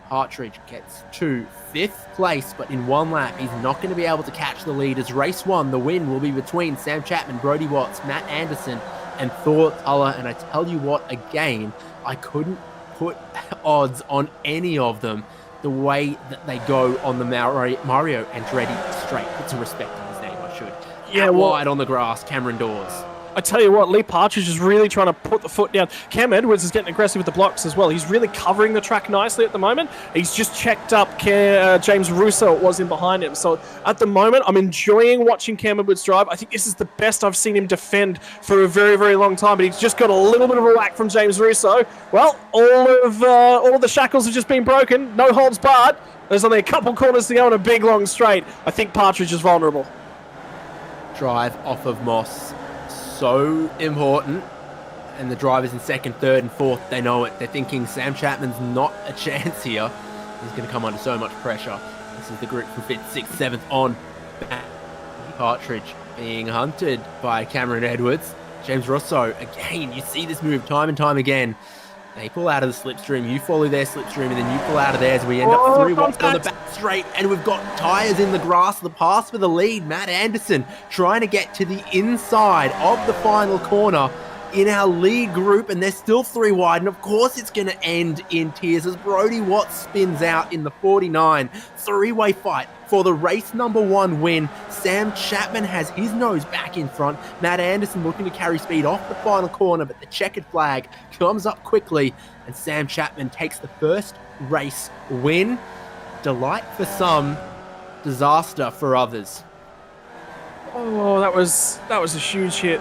S3: Partridge gets to 5th place, but in 1 lap he's not going to be able to catch the lead, as race 1, the win will be between Sam Chapman, Brody Watts, Matt Anderson and Thor Tuller. And I tell you what, again, I couldn't put odds on any of them the way that they go on the Mario Andretti straight. Put some respect on his name, I should. Yeah, wide on the grass, Cameron Dawes.
S4: I tell you what, Lee Partridge is really trying to put the foot down. Cam Edwards is getting aggressive with the blocks as well. He's really covering the track nicely at the moment. He's just checked up James Russo, it was in behind him. So at the moment, I'm enjoying watching Cam Edwards drive. I think this is the best I've seen him defend for a very, very long time, but he's just got a little bit of a whack from James Russo. Well, all of the shackles have just been broken. No holds barred. There's only a couple corners to go in a big, long straight. I think Partridge is vulnerable.
S3: Drive off of Moss. So important, and the drivers in 2nd, 3rd and 4th, they know it. They're thinking Sam Chapman's not a chance here. He's going to come under so much pressure. This is the group from 5th, 6th, 7th on. Partridge being hunted by Cameron Edwards. James Russo, again, you see this move time and time again. They pull out of the slipstream, you follow their slipstream, and then you pull out of theirs. We end up 3 wide on the back straight, and we've got tyres in the grass. The pass for the lead. Matt Anderson trying to get to the inside of the final corner in our lead group, and they're still 3 wide. And of course, it's going to end in tears as Brody Watts spins out in the 49. 3-way fight for the race number 1 win. Sam Chapman has his nose back in front. Matt Anderson looking to carry speed off the final corner, but the checkered flag comes up quickly, and Sam Chapman takes the first race win. Delight for some, disaster for others.
S4: Oh, that was a huge hit.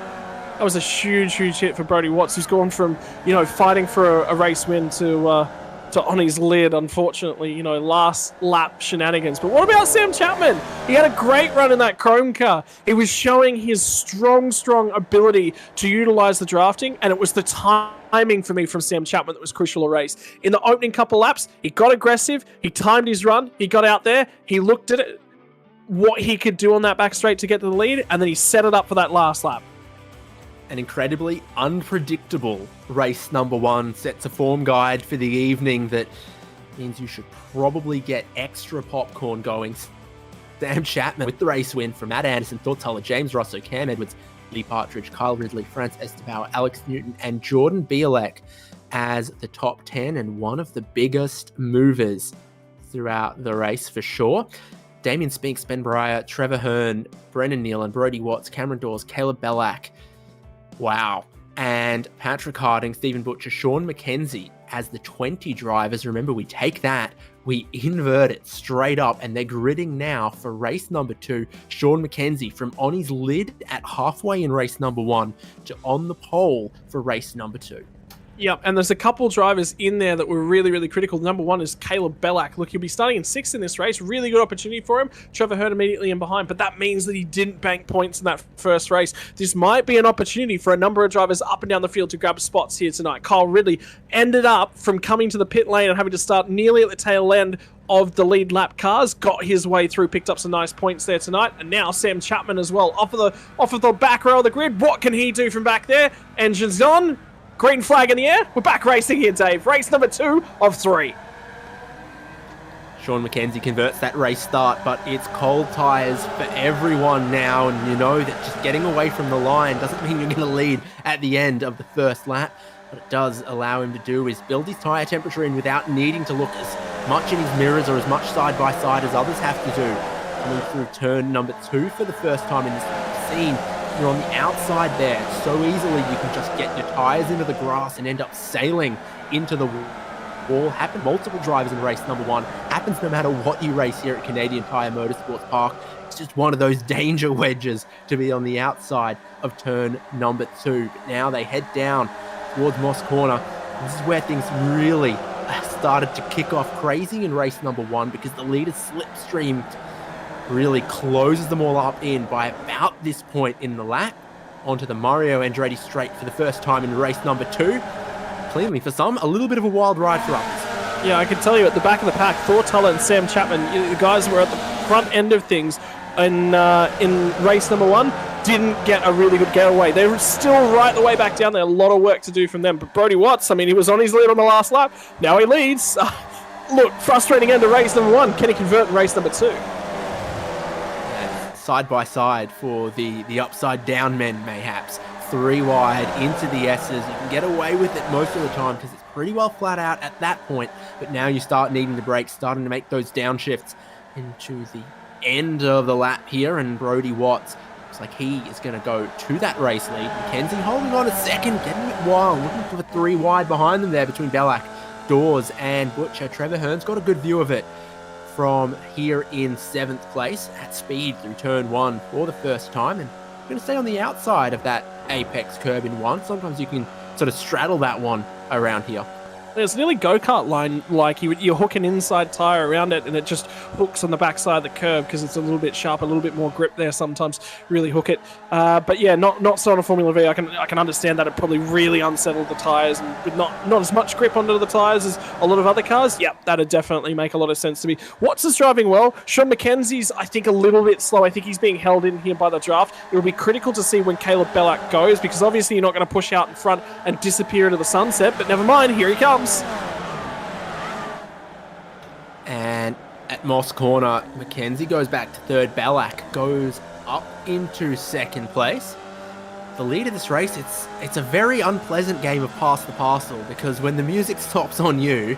S4: That was a huge, huge hit for Brody Watts, who's gone from, fighting for a race win to on his lid, unfortunately, last lap shenanigans. But what about Sam Chapman? He had a great run in that Chrome car. He was showing his strong ability to utilize the drafting, and it was the timing for me from Sam Chapman that was crucial a race. In the opening couple laps, he got aggressive, he timed his run, he got out there, he looked at it, what he could do on that back straight to get to the lead, and then he set it up for that last lap.
S3: An incredibly unpredictable race number 1 sets a form guide for the evening that means you should probably get extra popcorn going. Sam Chapman with the race win from Matt Anderson, Thor Tuller, James Rosso, Cam Edwards, Lee Partridge, Kyle Ridley, France Estebauer, Alex Newton, and Jordan Bielek as the top 10, and one of the biggest movers throughout the race for sure. Damien Spinks, Ben Breyer, Trevor Hearn, Brendan Nealon, Brody Watts, Cameron Dawes, Caleb Bellack. Wow. And Patrick Harding, Stephen Butcher, Sean McKenzie as the 20 drivers. Remember, we take that, we invert it straight up, and they're gridding now for race number 2. Sean McKenzie from on his lid at halfway in race number 1 to on the pole for race number 2.
S4: Yep, and there's a couple drivers in there that were really, really critical. Number one is Caleb Bellack. Look, he'll be starting in 6th in this race. Really good opportunity for him. Trevor Hearn immediately in behind, but that means that he didn't bank points in that first race. This might be an opportunity for a number of drivers up and down the field to grab spots here tonight. Kyle Ridley ended up from coming to the pit lane and having to start nearly at the tail end of the lead lap cars, got his way through, picked up some nice points there tonight, and now Sam Chapman as well, off of the back row of the grid. What can he do from back there? Engines on. Green flag in the air. We're back racing here, Dave. Race number 2 of 3.
S3: Sean McKenzie converts that race start, but it's cold tyres for everyone now, and you know that just getting away from the line doesn't mean you're going to lead at the end of the first lap. What it does allow him to do is build his tyre temperature in without needing to look as much in his mirrors or as much side by side as others have to do. Coming through turn number 2 for the first time in this scene. You're on the outside there. So easily you can just get your tyres into the grass and end up sailing into the wall. Happened multiple drivers in race number 1. Happens no matter what you race here at Canadian Tire Motorsports Park. It's just one of those danger wedges to be on the outside of turn number 2. But now they head down towards Moss Corner. This is where things really started to kick off crazy in race number 1, because the leader's slipstream really closes them all up in by about this point in the lap onto the Mario Andretti straight for the first time in race number 2. Clearly, for some, a little bit of a wild ride for others.
S4: Yeah, I can tell you at the back of the pack, Thor Tuller and Sam Chapman, the guys who were at the front end of things in race number 1, didn't get a really good getaway. They were still right the way back down there. A lot of work to do from them. But Brody Watts, I mean, he was on his lead on the last lap. Now he leads. Look, frustrating end to race number 1. Can he convert in race number 2?
S3: Side by side for the upside down men, mayhaps. 3 wide into the S's. You can get away with it most of the time because it's pretty well flat out at that point. But now you start needing the brakes, starting to make those downshifts into the end of the lap here. And Brody Watts looks like he is going to go to that race lead. McKenzie holding on a second, getting it wild, looking for the 3 wide behind them there between Bellack, Dawes, and Butcher. Trevor Hearn's got a good view of it from here in 7th place at speed through turn 1 for the first time, and I'm going to stay on the outside of that apex curb in 1. Sometimes you can sort of straddle that one around here.
S4: It's nearly go-kart line, like you hook an inside tyre around it and it just hooks on the backside of the curb because it's a little bit sharp, a little bit more grip there sometimes, really hook it. But yeah, not so on a Formula V. I can understand that it probably really unsettled the tyres, and with not as much grip onto the tyres as a lot of other cars. Yep, that'd definitely make a lot of sense to me. Watts is driving well. Sean McKenzie's, I think, a little bit slow. I think he's being held in here by the draft. It will be critical to see when Caleb Bellack goes, because obviously you're not going to push out in front and disappear into the sunset, but never mind, here he comes.
S3: And at Moss Corner, McKenzie goes back to 3rd. Bellack goes up into 2nd place. The lead of this race, it's a very unpleasant game of pass the parcel, because when the music stops on you,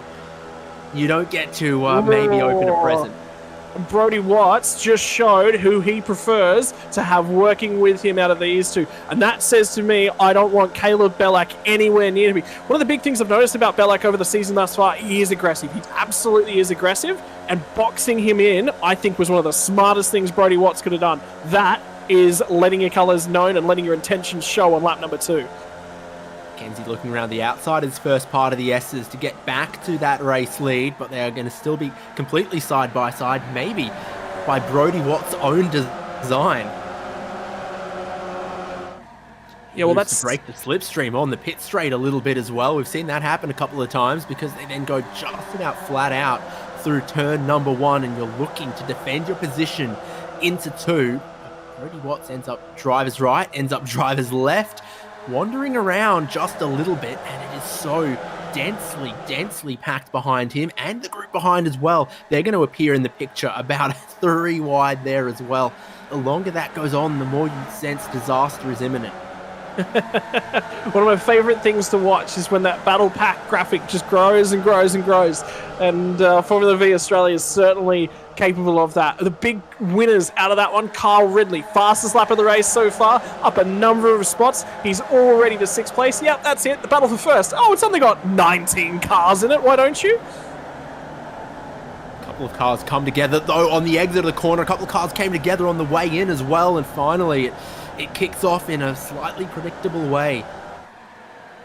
S3: you don't get to maybe open a present.
S4: Brody Watts just showed who he prefers to have working with him out of these 2. And that says to me, I don't want Caleb Bellack anywhere near me. One of the big things I've noticed about Bellack over the season thus far, he is aggressive. He absolutely is aggressive. And boxing him in, I think, was one of the smartest things Brody Watts could have done. That is letting your colours known and letting your intentions show on lap number 2.
S3: McKenzie looking around the outside of his first part of the S's to get back to that race lead, but they are going to still be completely side by side, maybe by Brody Watts' own design. Yeah, well, that's to break the slipstream on the pit straight a little bit as well. We've seen that happen a couple of times, because they then go just about flat out through turn number 1, and you're looking to defend your position into 2. Brody Watts ends up driver's right, ends up driver's left, wandering around just a little bit, and it is so densely packed behind him, and the group behind as well. They're going to appear in the picture about 3 wide there as well. The longer that goes on, the more you sense disaster is imminent.
S4: One of my favourite things to watch is when that battle pack graphic just grows and grows and grows. And Formula Vee Australia is certainly capable of that. The big winners out of that one, Kyle Ridley, fastest lap of the race so far, up a number of spots. He's already to 6th place. Yep, that's it. The battle for first. Oh, it's only got 19 cars in it. Why don't you?
S3: A couple of cars come together, though, on the exit of the corner. A couple of cars came together on the way in as well. And finally, it kicks off in a slightly predictable way.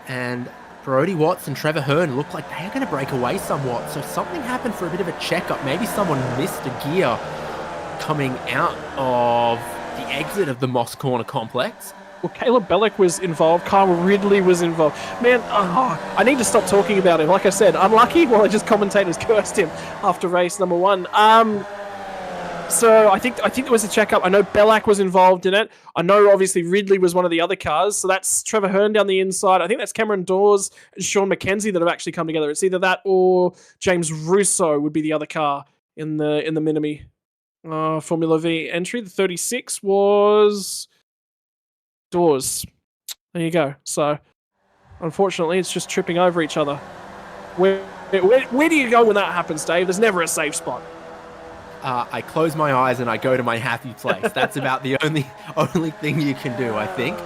S3: And Brodie Watts and Trevor Hearn look like they are going to break away somewhat. So something happened for a bit of a checkup. Maybe someone missed a gear coming out of the exit of the Moss Corner complex.
S4: Well, Caleb Bellick was involved. Kyle Ridley was involved. Man, I need to stop talking about him. Like I said, unlucky. Well, commentators cursed him after race number 1. So I think there was a checkup. I know Bellac was involved in it. I know obviously Ridley was one of the other cars. So that's Trevor Hearn down the inside. I think that's Cameron Dawes and Sean McKenzie that have actually come together. It's either that or James Russo would be the other car in the Minimi Formula Vee entry. The 36 was Dawes. There you go. So unfortunately, it's just tripping over each other. Where do you go when that happens, Dave? There's never a safe spot.
S3: I close my eyes and I go to my happy place. That's about the only thing you can do, I think.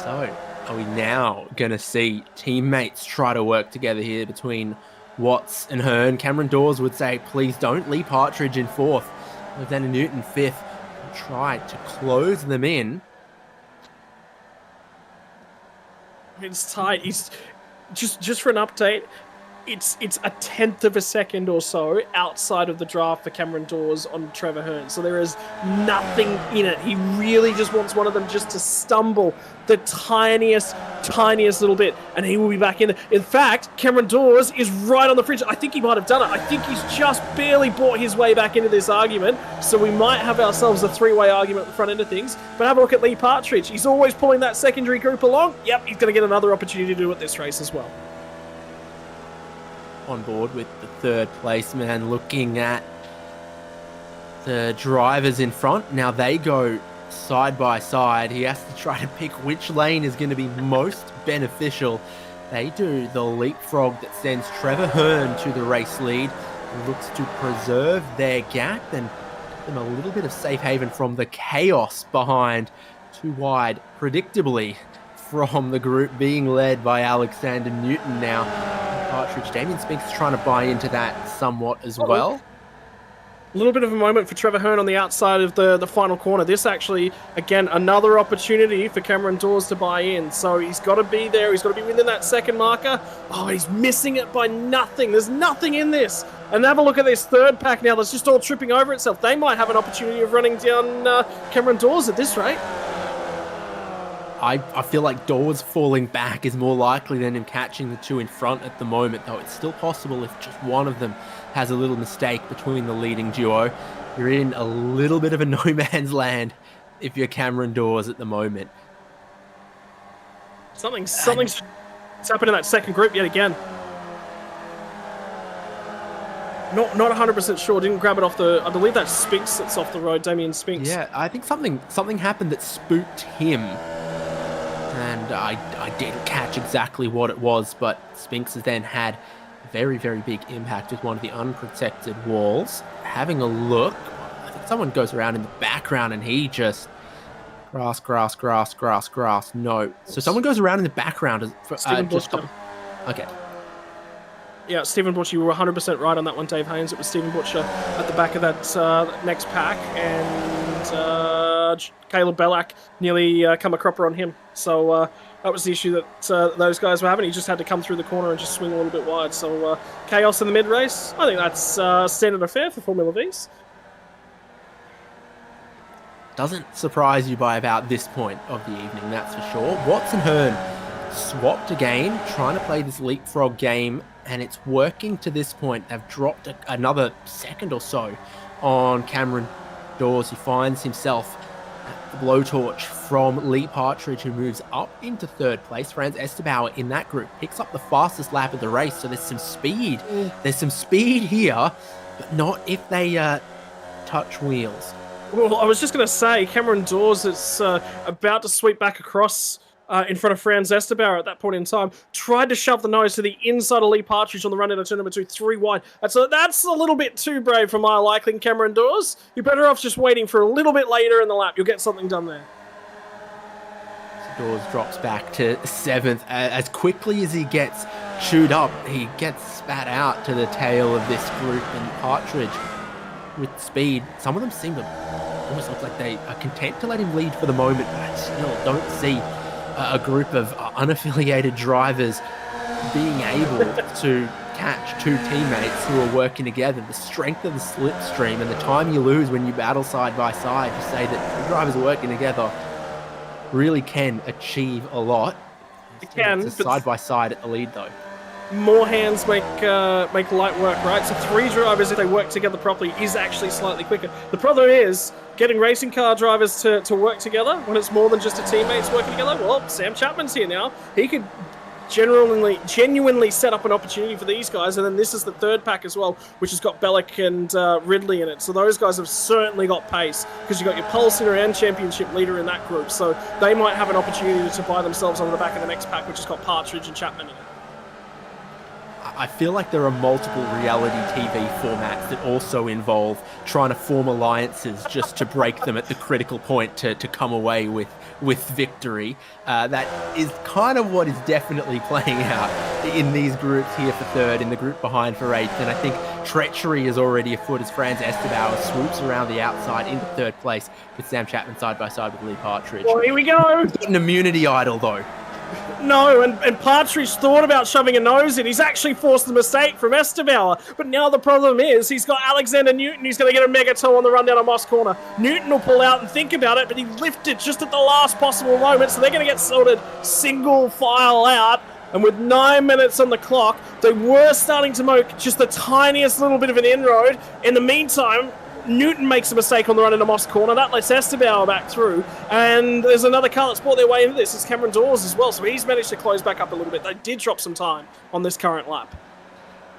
S3: So, are we now going to see teammates try to work together here between Watts and Hearn? Cameron Dawes would say, please don't. Lee Partridge in 4th. Alexander Newton 5th. Try to close them in.
S4: It's tight. He's just for an update. It's a 1/10 of a second or so outside of the draft for Cameron Dawes on Trevor Hearn. So there is nothing in it. He really just wants one of them just to stumble the tiniest little bit, and he will be back in there. In fact, Cameron Dawes is right on the fringe. I think he might have done it. I think he's just barely bought his way back into this argument. So we might have ourselves a 3-way argument at the front end of things. But have a look at Lee Partridge. He's always pulling that secondary group along. Yep, he's going to get another opportunity to do it this race as well.
S3: On board with the 3rd place man, looking at the drivers in front. Now they go side by side. He has to try to pick which lane is going to be most beneficial. They do the leapfrog that sends Trevor Hearn to the race lead. Looks to preserve their gap and give them a little bit of safe haven from the chaos behind. 2 wide, predictably, from the group being led by Alexander Newton now. Partridge. Damien Spinks is trying to buy into that somewhat as well.
S4: A little bit of a moment for Trevor Hearn on the outside of the final corner. This actually, again, another opportunity for Cameron Dawes to buy in. So he's got to be there. He's got to be within that second marker. Oh, he's missing it by nothing. There's nothing in this. And have a look at this 3rd pack now that's just all tripping over itself. They might have an opportunity of running down Cameron Dawes at this rate.
S3: I feel like Dawes falling back is more likely than him catching the 2 in front at the moment, though it's still possible if just one of them has a little mistake between the leading duo. You're in a little bit of a no man's land if you're Cameron Dawes at the moment.
S4: Something's happened in that second group yet again. Not 100% sure. Didn't grab it off the. I believe that's Spinks that's off the road. Damien Spinks.
S3: Yeah, I think something happened that spooked him. And I didn't catch exactly what it was, but Spinks has then had a very, very big impact with one of the unprotected walls. Having a look, I think someone goes around in the background and he just grass. No. So someone goes around in the background. Okay.
S4: Yeah, Stephen Butcher, you were 100% right on that one, Dave Haynes. It was Stephen Butcher at the back of that next pack, and Caleb Bellac nearly come a cropper on him. So that was the issue that those guys were having. He just had to come through the corner and just swing a little bit wide. So chaos in the mid-race. I think that's standard affair for Formula V's.
S3: Doesn't surprise you by about this point of the evening, that's for sure. Watts and Hearn swapped again, trying to play this leapfrog game, and it's working to this point. They've dropped another second or so on Cameron Dawes. He finds himself at the blowtorch from Lee Partridge, who moves up into third place. Franz Estebauer in that group picks up the fastest lap of the race, so there's some speed. There's some speed here, but not if they touch wheels.
S4: Well, I was just going to say, Cameron Dawes is about to sweep back across in front of Franz Estebauer at that point in time. Tried to shove the nose to the inside of Lee Partridge on the run into turn number 2, 3 wide. That's a little bit too brave for my liking, Cameron Dawes. You're better off just waiting for a little bit later in the lap. You'll get something done there.
S3: So Dawes drops back to 7th. As quickly as he gets chewed up, he gets spat out to the tail of this group, and Partridge with speed. Some of them seem to almost look like they are content to let him lead for the moment, but I still don't see a group of unaffiliated drivers being able to catch two teammates who are working together. The strength of the slipstream and the time you lose when you battle side by side to say that two drivers working together really can achieve a lot.
S4: It can,
S3: it's side by side at the lead though.
S4: More hands make light work, right? So 3 drivers, if they work together properly, is actually slightly quicker. The problem is getting racing car drivers to work together when it's more than just a teammates working together. Well, Sam Chapman's here now. He could genuinely set up an opportunity for these guys, and then this is the third pack as well, which has got Bellick and Ridley in it. So those guys have certainly got pace, because you've got your pole sitter and championship leader in that group. So they might have an opportunity to buy themselves on the back of the next pack, which has got Partridge and Chapman in it.
S3: I feel like there are multiple reality TV formats that also involve trying to form alliances just to break them at the critical point to come away with victory. That is kind of what is definitely playing out in these groups here for third, in the group behind for 8th. And I think treachery is already afoot as Franz Estebauer swoops around the outside into third place with Sam Chapman side by side with Lee Partridge.
S4: Well, here we go.
S3: An immunity idol though.
S4: No, and Partridge thought about shoving a nose in. He's actually forced the mistake from Estebauer. But now the problem is he's got Alexander Newton. He's going to get a mega toe on the run down on Moss Corner. Newton will pull out and think about it, but he lifted just at the last possible moment. So they're going to get sorted single file out. And with 9 minutes on the clock, they were starting to make just the tiniest little bit of an inroad. In the meantime, Newton makes a mistake on the run into Moss Corner. That lets Estebauer back through. And there's another car that's brought their way into this. It's Cameron Dawes as well. So he's managed to close back up a little bit. They did drop some time on this current lap.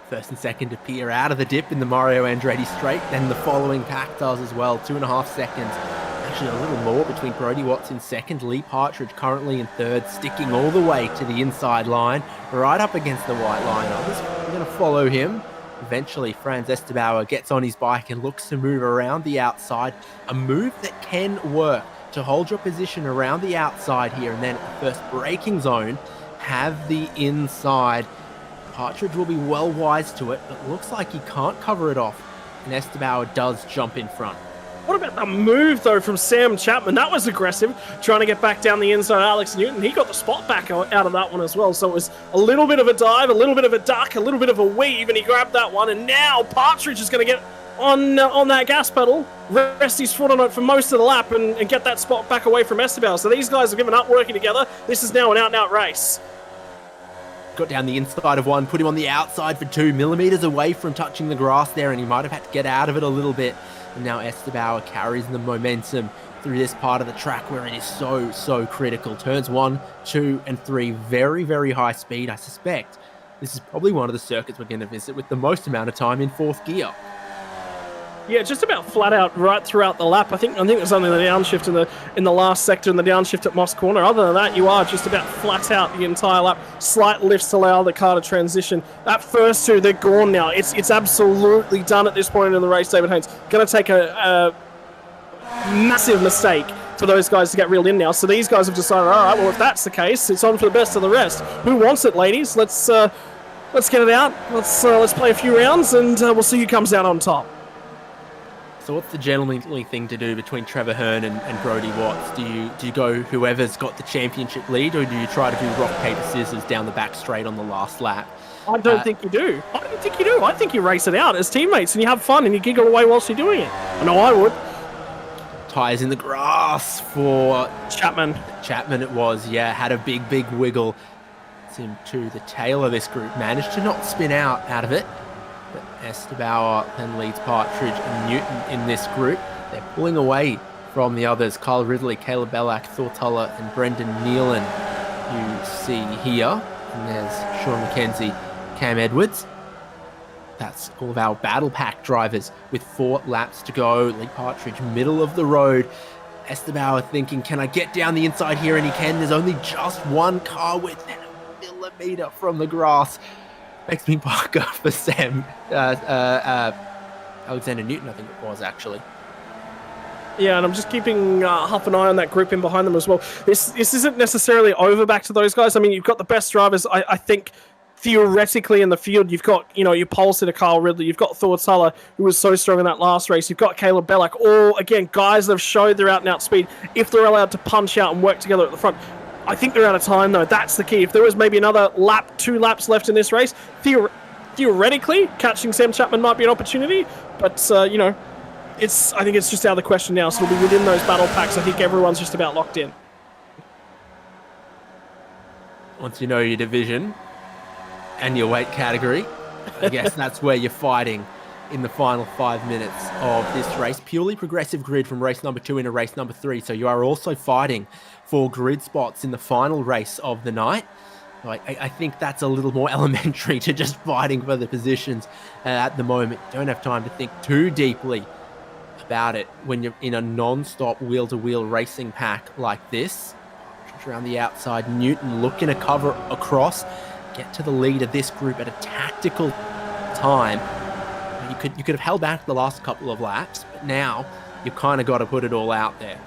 S3: First and second appear out of the dip in the Mario Andretti straight. Then the following pack does as well. 2.5 seconds. Actually a little more between Brody Watts in second. Lee Partridge currently in third, sticking all the way to the inside line, right up against the white line. Others are going to follow him. Eventually, Franz Estebauer gets on his bike and looks to move around the outside. A move that can work to hold your position around the outside here, and then at the first braking zone, have the inside. Partridge will be well wise to it, but looks like he can't cover it off, and Estebauer does jump in front.
S4: What about the move, though, from Sam Chapman? That was aggressive, trying to get back down the inside of Alex Newton. He got the spot back out of that one as well. So it was a little bit of a dive, a little bit of a duck, a little bit of a weave, and he grabbed that one. And now Partridge is going to get on that gas pedal, rest his foot on it for most of the lap, and get that spot back away from Estebauer. So these guys have given up working together. This is now an out-and-out race.
S3: Got down the inside of one, put him on the outside for 2 millimeters away from touching the grass there, and he might have had to get out of it a little bit. And now Estebauer carries the momentum through this part of the track where it is so critical. Turns 1, 2, and 3, very, very high speed. I suspect this is probably one of the circuits we're going to visit with the most amount of time in 4th gear.
S4: Yeah, just about flat out right throughout the lap. I think there's only the downshift in the last sector and the downshift at Moss Corner. Other than that, you are just about flat out the entire lap. Slight lifts allow the car to transition. That first 2, they're gone now. It's absolutely done at this point in the race. David Haynes going to take a massive mistake for those guys to get reeled in now. So these guys have decided, all right, well, if that's the case, it's on for the best of the rest. Who wants it, ladies? Let's get it out. Let's play a few rounds, and we'll see who comes out on top.
S3: So what's the gentlemanly thing to do between Trevor Hearn and Brody Watts? Do you go whoever's got the championship lead, or do you try to do rock, paper, scissors down the back straight on the last lap?
S4: I don't think you do. I think you race it out as teammates and you have fun and you giggle away whilst you're doing it. I know I would.
S3: Tires in the grass for
S4: Chapman.
S3: Chapman it was, yeah. Had a big wiggle. It's him to the tail of this group. Managed to not spin out of it. But Estebauer then leads Partridge and Newton in this group. They're pulling away from the others. Kyle Ridley, Caleb Bellack, Thor Tuller, and Brendan Nealon you see here. And there's Sean McKenzie, Cam Edwards. That's all of our battle pack drivers with 4 laps to go. Lee Partridge, middle of the road. Estebauer thinking, can I get down the inside here? And he can. There's only just one car width and a millimeter from the grass. Makes me Parker for Sam. Alexander Newton, I think it was, actually.
S4: Yeah, and I'm just keeping half an eye on that group in behind them as well. This isn't necessarily over back to those guys. I mean, you've got the best drivers, I think, theoretically in the field. You've got, your pole sitter Kyle Ridley. You've got Thor Tuller, who was so strong in that last race. You've got Caleb Bellack. All, again, guys that have showed their out-and-out speed. If they're allowed to punch out and work together at the front. I think they're out of time, though. That's the key. If there was maybe another lap, 2 laps left in this race, theoretically, catching Sam Chapman might be an opportunity. But, I think it's just out of the question now, so it'll be within those battle packs. I think everyone's just about locked in.
S3: Once you know your division and your weight category, I guess that's where you're fighting in the final 5 minutes of this race. Purely progressive grid from race number 2 into race number 3, so you are also fighting for grid spots in the final race of the night. I think that's a little more elementary to just fighting for the positions at the moment. You don't have time to think too deeply about it when you're in a non-stop wheel-to-wheel racing pack like this. Around the outside, Newton looking to cover across, get to the lead of this group at a tactical time. You could have held back the last couple of laps, but now you've kind of got to put it all out there.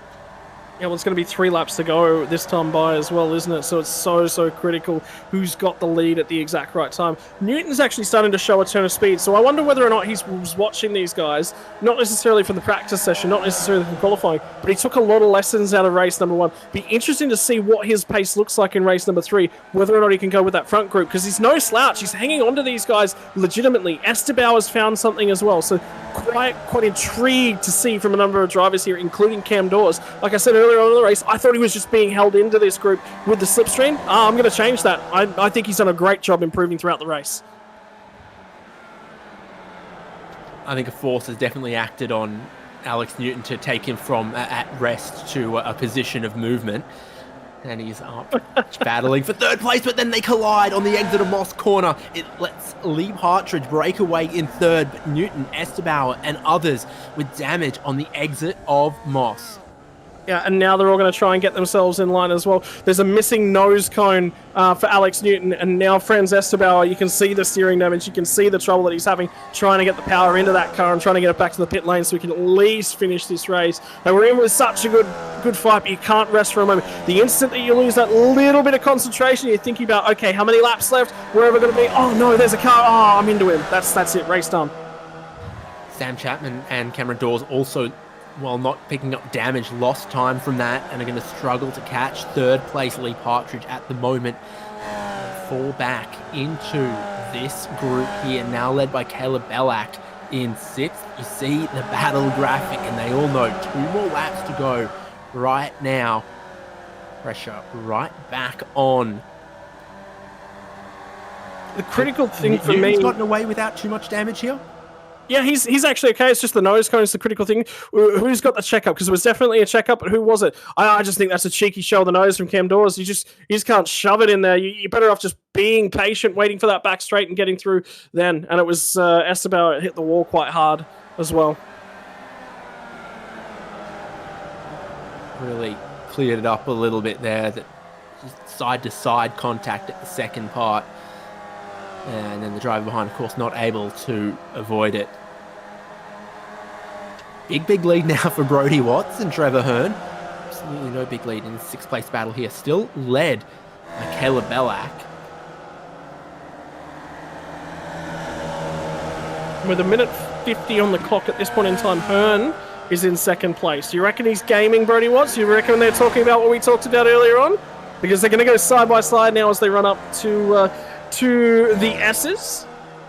S4: Yeah, well, it's going to be 3 laps to go this time by as well, isn't it? So it's so critical who's got the lead at the exact right time. Newton's actually starting to show a turn of speed, so I wonder whether or not he was watching these guys, not necessarily from the practice session, not necessarily from qualifying, but he took a lot of lessons out of race number 1. Be interesting to see what his pace looks like in race number 3, whether or not he can go with that front group, because he's no slouch. He's hanging on to these guys legitimately. Estebauer has found something as well, so quite intrigued to see from a number of drivers here, including Cam Dawes. Like I said earlier on in the race, I thought he was just being held into this group with the slipstream. I'm going to change that. I think he's done a great job improving throughout the race.
S3: I think a force has definitely acted on Alex Newton to take him from at rest to a position of movement. And he's up, battling for 3rd place, but then they collide on the exit of Moss Corner. It lets Lee Partridge break away in 3rd, but Newton, Estebauer, and others with damage on the exit of Moss.
S4: Yeah, and now they're all going to try and get themselves in line as well. There's a missing nose cone for Alex Newton, and now Franz Estebauer, you can see the steering damage, you can see the trouble that he's having trying to get the power into that car and trying to get it back to the pit lane so we can at least finish this race. And we're in with such a good fight, but you can't rest for a moment. The instant that you lose that little bit of concentration, you're thinking about, okay, how many laps left? Where are we going to be? Oh no, there's a car. Oh, I'm into him. That's it. Race done.
S3: Sam Chapman and Cameron Dawes also, while not picking up damage, lost time from that and are going to struggle to catch 3rd place Lee Partridge at the moment. Fall back into this group here, now led by Caleb Bellack in 6th. You see the battle graphic and they all know 2 more laps to go right now. Pressure right back on.
S4: The critical thing for me...
S3: Newton's gotten away without too much damage here.
S4: Yeah, he's actually okay. It's just the nose cone is the critical thing. Who's got the checkup? Because it was definitely a checkup, but who was it? I just think that's a cheeky show of the nose from Cam Dawes. You just can't shove it in there. You're better off just being patient, waiting for that back straight and getting through then. And it was Estebauer hit the wall quite hard as well.
S3: Really cleared it up a little bit there. That side-to-side contact at the second part. And then the driver behind, of course, not able to avoid it. Big lead now for Brodie Watts and Trevor Hearn. Absolutely no big lead in the 6th place battle here. Still led by Caleb Bellack.
S4: With a minute 50 on the clock at this point in time, Hearn is in 2nd place. Do you reckon he's gaming Brodie Watts? Do you reckon they're talking about what we talked about earlier on? Because they're going to go side by side now as they run up to the S's,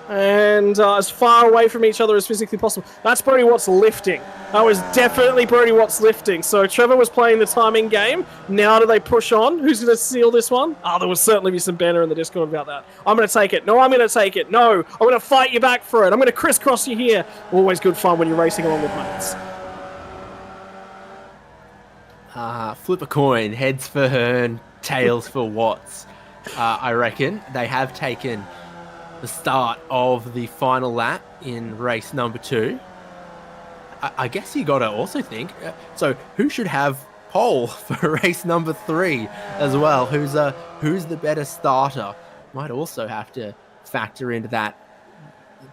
S4: and as far away from each other as physically possible. That's Brodie Watts lifting. That was definitely Brodie Watts lifting. So Trevor was playing the timing game. Now do they push on? Who's going to seal this one? There will certainly be some banter in the Discord about that. I'm going to take it. No, I'm going to take it. No, I'm going to fight you back for it. I'm going to crisscross you here. Always good fun when you're racing along with mates.
S3: Flip a coin, heads for Hearn, tails for Watts. I reckon they have taken the start of the final lap in race number 2. I guess you got to also think, so who should have pole for race number 3 as well? Who's the better starter? Might also have to factor into that.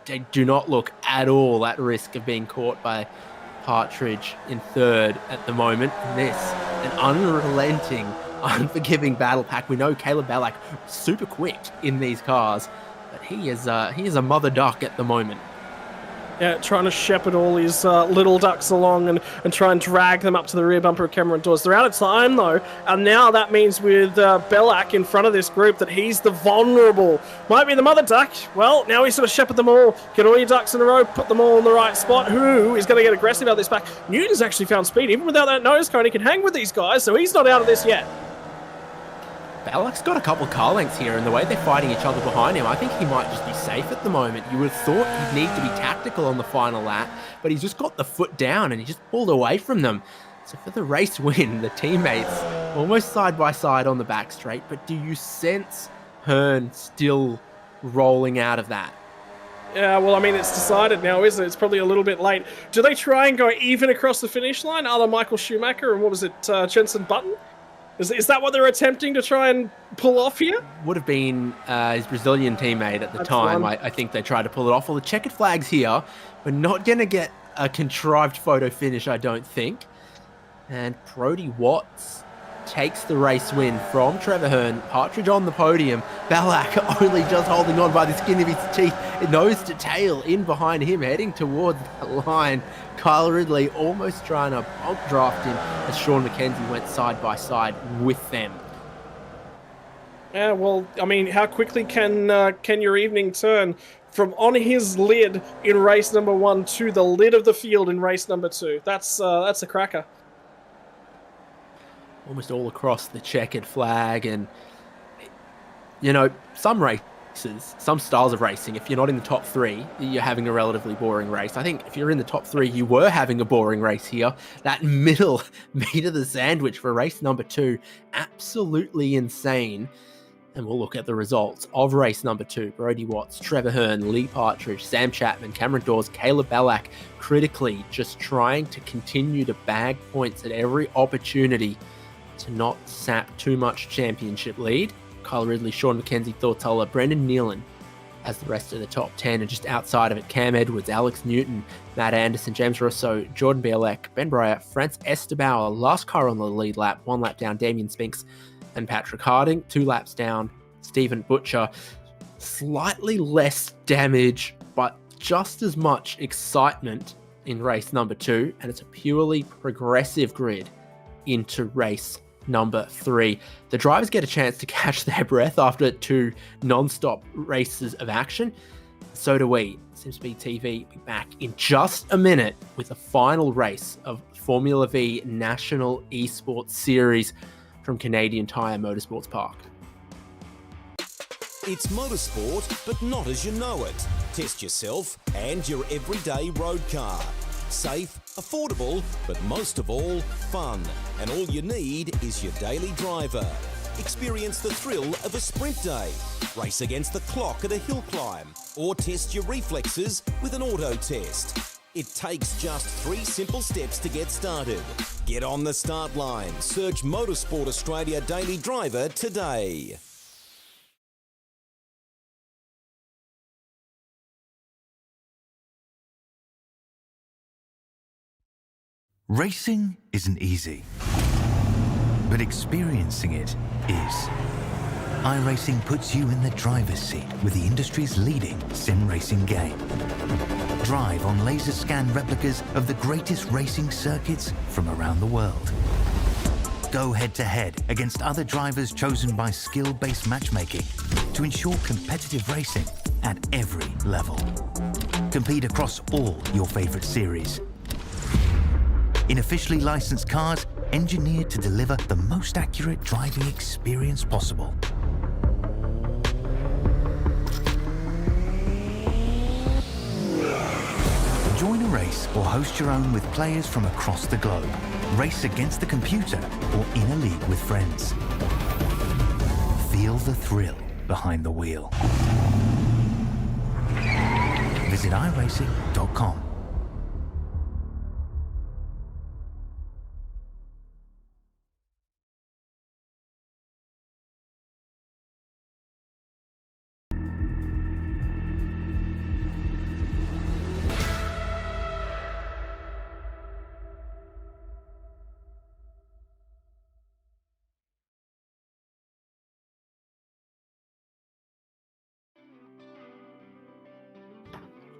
S3: They do not look at all at risk of being caught by Partridge in 3rd at the moment. This, an unrelenting, unforgiving battle pack. We know Caleb Ballack super quick in these cars, but he is a mother duck at the moment.
S4: Yeah, trying to shepherd all his little ducks along and try and drag them up to the rear bumper of Cameron Dawes. They're out of time, though, and now that means with Bellac in front of this group that he's the vulnerable. Might be the mother duck. Well, now he's sort of shepherd them all. Get all your ducks in a row, put them all in the right spot. Who is going to get aggressive out this back? Newton's actually found speed. Even without that nose cone, he can hang with these guys, so he's not out of this yet.
S3: Ballac's got a couple of car lengths here, and the way they're fighting each other behind him, I think he might just be safe at the moment. You would have thought he'd need to be tactical on the final lap, but he's just got the foot down and he just pulled away from them. So for the race win, the teammates almost side by side on the back straight, but do you sense Hearn still rolling out of that?
S4: Yeah, well, I mean, it's decided now, isn't it? It's probably a little bit late. Do they try and go even across the finish line, a la Michael Schumacher and what was it, Jenson Button? Is that what they're attempting to try and pull off here?
S3: Would have been his Brazilian teammate at the time. I think they tried to pull it off. Well, the checkered flag's here. We're not going to get a contrived photo finish, I don't think. And Brodie Watts takes the race win from Trevor Hearn. Partridge on the podium. Ballack only just holding on by the skin of his teeth. Nose to tail in behind him, heading towards the line. Kyle Ridley almost trying to bulk draft him as Sean McKenzie went side by side with them.
S4: Yeah, well, I mean, how quickly can your evening turn from on his lid in race number 1 to the lid of the field in race number 2? That's a cracker.
S3: Almost all across the checkered flag, and you know, some races, some styles of racing, if you're not in the top 3, you're having a relatively boring race. I think if you're in the top 3, you were having a boring race here. That middle meat of the sandwich for race number 2, absolutely insane. And we'll look at the results of race number 2. Brodie Watts, Trevor Hearn, Lee Partridge, Sam Chapman, Cameron Dawes, Caleb Ballack, critically just trying to continue to bag points at every opportunity to not sap too much championship lead. Kyle Ridley, Sean McKenzie, Thortella, Brendan Nealon as the rest of the top 10, and just outside of it, Cam Edwards, Alex Newton, Matt Anderson, James Russo, Jordan Bielek, Ben Breyer, France Estabauer, last car on the lead lap, 1 lap down, Damien Spinks and Patrick Harding, 2 laps down, Stephen Butcher. Slightly less damage, but just as much excitement in race number 2, and it's a purely progressive grid into race number 3. The drivers get a chance to catch their breath after 2 non-stop races of action. So do we. SimSpeed TV will be back in just a minute with the final race of Formula Vee National Esports Series from Canadian Tire Motorsports Park.
S1: It's motorsport, but not as you know it. Test yourself and your everyday road car. Safe, affordable, but most of all, fun. And all you need is your daily driver. Experience the thrill of a sprint day. Race against the clock at a hill climb. Or test your reflexes with an auto test. It takes just 3 simple steps to get started. Get on the start line. Search Motorsport Australia Daily Driver today.
S2: Racing isn't easy, but experiencing it is. iRacing puts you in the driver's seat with the industry's leading sim racing game. Drive on laser scan replicas of the greatest racing circuits from around the world. Go head to head against other drivers chosen by skill-based matchmaking to ensure competitive racing at every level. Compete across all your favorite series. In officially licensed cars, engineered to deliver the most accurate driving experience possible. Join a race or host your own with players from across the globe. Race against the computer or in a league with friends. Feel the thrill behind the wheel. Visit iRacing.com.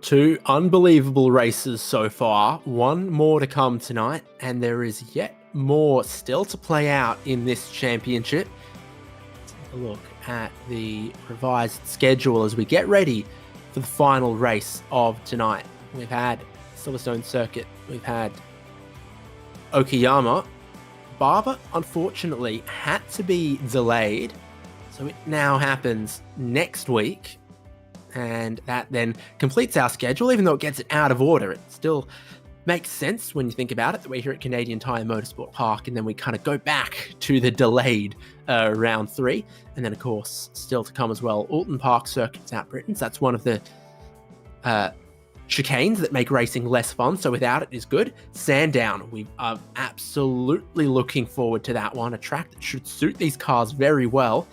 S3: Two unbelievable races so far, one more to come tonight, and there is yet more still to play out in this championship. Let's take a look at the revised schedule as we get ready for the final race of tonight. We've had Silverstone Circuit, we've had Okayama. Barber, unfortunately, had to be delayed, so it now happens next week. And that then completes our schedule, even though it gets it out of order. It still makes sense when you think about it, that we're here at Canadian Tire Motorsport Park, and then we kind of go back to the delayed round 3. And then, of course, still to come as well, Alton Park circuits out Britain. So that's one of the chicanes that make racing less fun. So without it is good. Sandown, we are absolutely looking forward to that one. A track that should suit these cars very well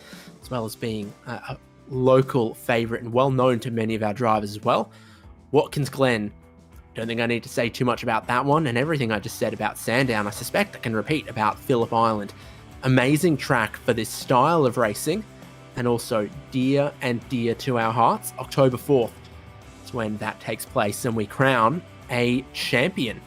S3: as being a local favourite and well known to many of our drivers as well. Watkins Glen, don't think I need to say too much about that one, and everything I just said about Sandown I suspect I can repeat about Phillip Island. Amazing track for this style of racing, and also dear to our hearts. October 4th is when that takes place and we crown a champion.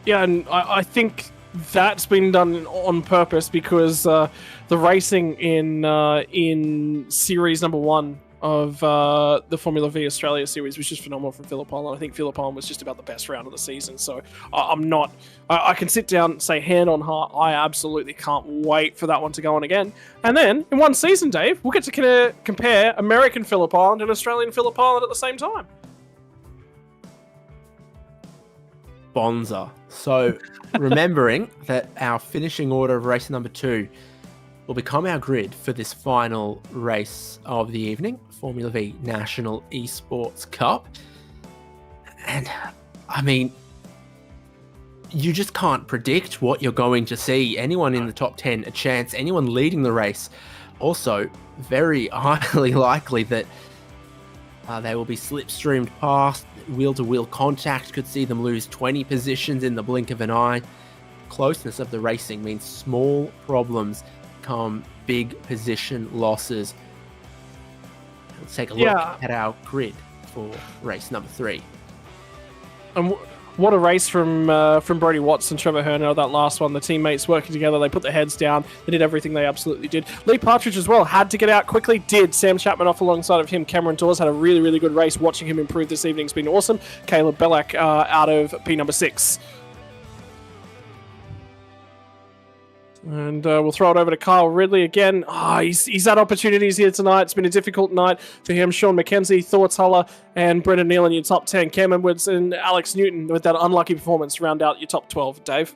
S4: Yeah, and I think that's been done on purpose because the racing in series number 1 of the Formula Vee Australia series was just phenomenal from Phillip Island. I think Phillip Island was just about the best round of the season. So I can sit down and say hand on heart, I absolutely can't wait for that one to go on again. And then in one season, Dave, we'll get to compare American Phillip Island and Australian Phillip Island at the same time.
S3: Bonza. So remembering that our finishing order of race number 2 will become our grid for this final race of the evening, Formula Vee National Esports Cup. And I mean, you just can't predict what you're going to see. Anyone in the top 10, a chance. Anyone leading the race, also very highly likely that they will be slipstreamed past. Wheel-to-wheel contact could see them lose 20 positions in the blink of an eye. Closeness of the racing means small problems become big position losses. Let's take a look at our grid for race number 3.
S4: And what a race from Brodie Watts and Trevor Hearn. That last one, the teammates working together, they put their heads down, they did everything they absolutely did. Lee Partridge as well had to get out quickly, did. Sam Chapman off alongside of him. Cameron Dawes had a really, really good race. Watching him improve this evening has been awesome. Caleb Bellack out of P number 6. And we'll throw it over to Kyle Ridley again. He's had opportunities here tonight. It's been a difficult night for him. Sean McKenzie, Thorts Huller, and Brendan Neal in your top 10. Cam Edwards and Alex Newton with that unlucky performance to round out your top 12. Dave?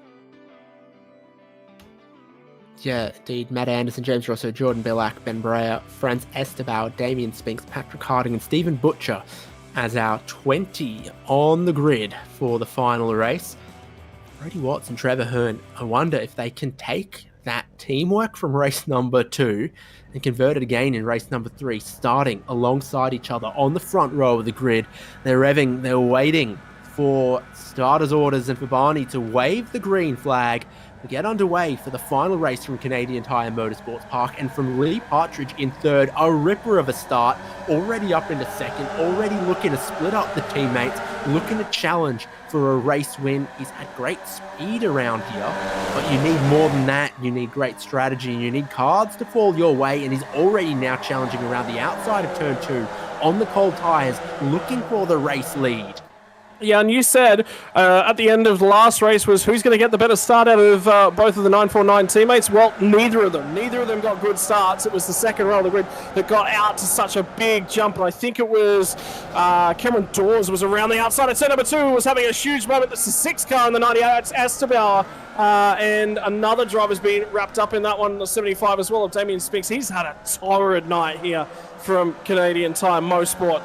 S3: Yeah, indeed. Matt Anderson, James Rosso, Jordan Bellack, Ben Breyer, Franz Estabauer, Damien Spinks, Patrick Harding, and Stephen Butcher as our 20 on the grid for the final race. Brodie Watts and Trevor Hearn, I wonder if they can take that teamwork from race number 2 and convert it again in race number 3, starting alongside each other on the front row of the grid. They're revving, they're waiting for starters' orders and for Barney to wave the green flag to get underway for the final race from Canadian Tire Motorsports Park. And from Lee Partridge in 3rd, a ripper of a start, already up into 2nd, already looking to split up the teammates, looking to challenge for a race win. He's had great speed around here, but you need more than that. You need great strategy, and you need cards to fall your way, and he's already now challenging around the outside of turn 2 on the cold tyres, looking for the race lead.
S4: Yeah, and you said at the end of the last race was who's going to get the better start out of both of the 949 teammates? Well, neither of them. Neither of them got good starts. It was the second row of the grid that got out to such a big jump. And I think it was Cameron Dawes was around the outside. At turn number 2 was having a huge moment. That's the 6th car in the 98. It's Estebauer. And another driver's been wrapped up in that one, the 75 as well, of Damien Spinks. He's had a torrid night here from Canadian Tire Mosport.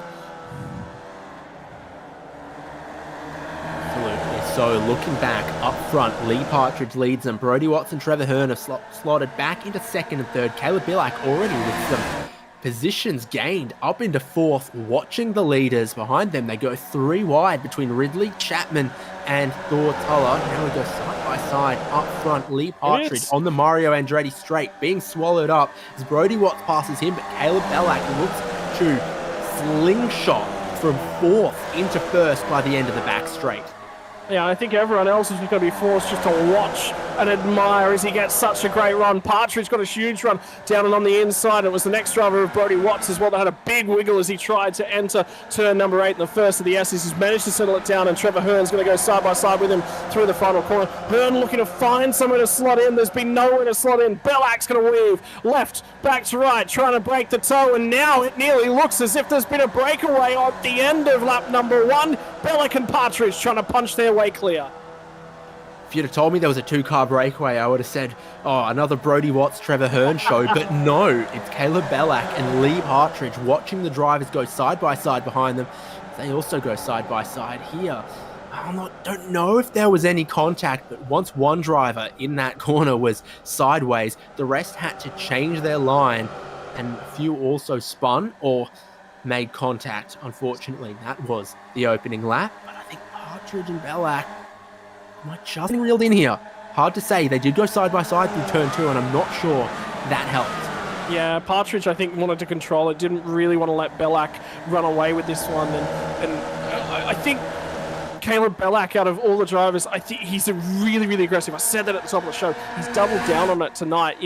S3: So looking back up front, Lee Partridge leads them. Brody Watts and Trevor Hearn have slotted back into 2nd and 3rd. Caleb Billack already with some positions gained up into 4th. Watching the leaders behind them, they go 3 wide between Ridley, Chapman and Thor Tuller. Now we go side by side up front. Lee Partridge on the Mario Andretti straight being swallowed up as Brody Watts passes him, but Caleb Billack looks to slingshot from 4th into 1st by the end of the back straight.
S4: Yeah, I think everyone else is going to be forced just to watch and admire as he gets such a great run. Partridge got a huge run down and on the inside. It was the next driver of Brody Watts as well that had a big wiggle as he tried to enter turn number 8 in the first of the S's. He's managed to settle it down, and Trevor Hearn's going to go side by side with him through the final corner. Hearn looking to find somewhere to slot in. There's been nowhere to slot in. Bellack's going to weave left, back to right, trying to break the toe, and now it nearly looks as if there's been a breakaway at the end of lap number 1. Bellack and Partridge trying to punch their way clear.
S3: If you'd have told me there was a 2-car breakaway, I would have said, oh, another Brody Watts, Trevor Hearn show. But no, it's Caleb Bellack and Lee Partridge watching the drivers go side by side behind them. They also go side by side here. I don't know if there was any contact, but once one driver in that corner was sideways, the rest had to change their line, and a few also spun or made contact. Unfortunately, that was the opening lap. But I think Partridge and Bellack might just be reeled in here. Hard to say. They did go side by side through turn 2, and I'm not sure that helped.
S4: Yeah, Partridge, I think, wanted to control it. Didn't really want to let Bellack run away with this one. And I think Caleb Bellack, out of all the drivers, I think he's really, really aggressive. I said that at the top of the show. He's doubled down on it tonight,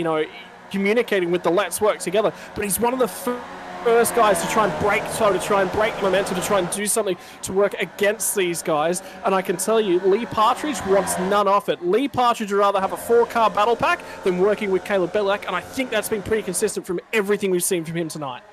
S4: communicating with the let's work together. But he's one of the first guys to try and break toe, to try and break momentum, to try and do something to work against these guys. And I can tell you, Lee Partridge wants none of it. Lee Partridge would rather have a 4-car battle pack than working with Caleb Bellack, and I think that's been pretty consistent from everything we've seen from him tonight.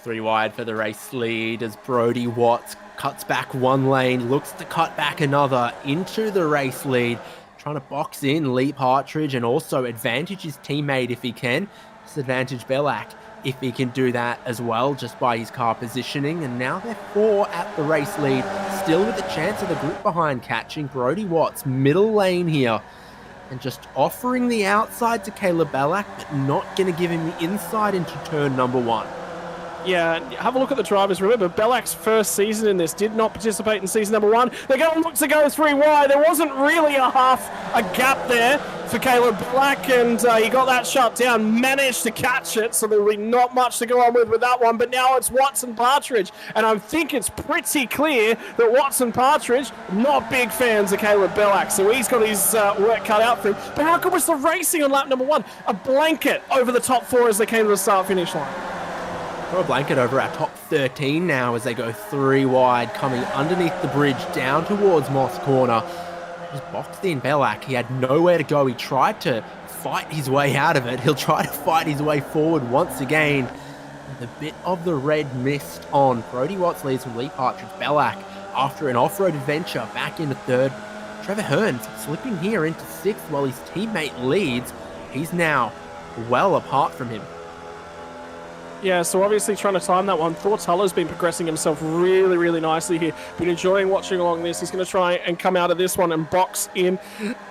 S3: 3 wide for the race lead as Brody Watts cuts back 1 lane, looks to cut back another into the race lead, trying to box in Lee Partridge and also advantage his teammate if he can. Disadvantage Bellack if he can do that as well, just by his car positioning. And now they're 4 at the race lead, still with a chance of the group behind catching. Brody Watts, middle lane here, and just offering the outside to Caleb Bellack, but not going to give him the inside into turn number 1.
S4: Yeah, have a look at the drivers. Remember, Bellack's first season in this did not participate in season number 1. They're going to look to go 3 wide. There wasn't really a gap there for Caleb Bellack, and he got that shut down, managed to catch it, so there'll be not much to go on with that one. But now it's Watts and Partridge, and I think it's pretty clear that Watts and Partridge not big fans of Caleb Bellack, so he's got his work cut out for him. But how good was the racing on lap number 1? A blanket over the top 4 as they came to the start-finish line.
S3: Throw a blanket over our top 13 now as they go 3 wide, coming underneath the bridge down towards Moss Corner. Just boxed in Bellack. He had nowhere to go. He tried to fight his way out of it. He'll try to fight his way forward once again. The bit of the red mist on. Brody Watts leads from Lee Partridge. Bellack, after an off-road adventure, back into 3rd. Trevor Hearn slipping here into 6th while his teammate leads. He's now well apart from him.
S4: Yeah, so obviously trying to time that one. Thor Tuller's been progressing himself really, really nicely here. Been enjoying watching along this. He's going to try and come out of this one and box in.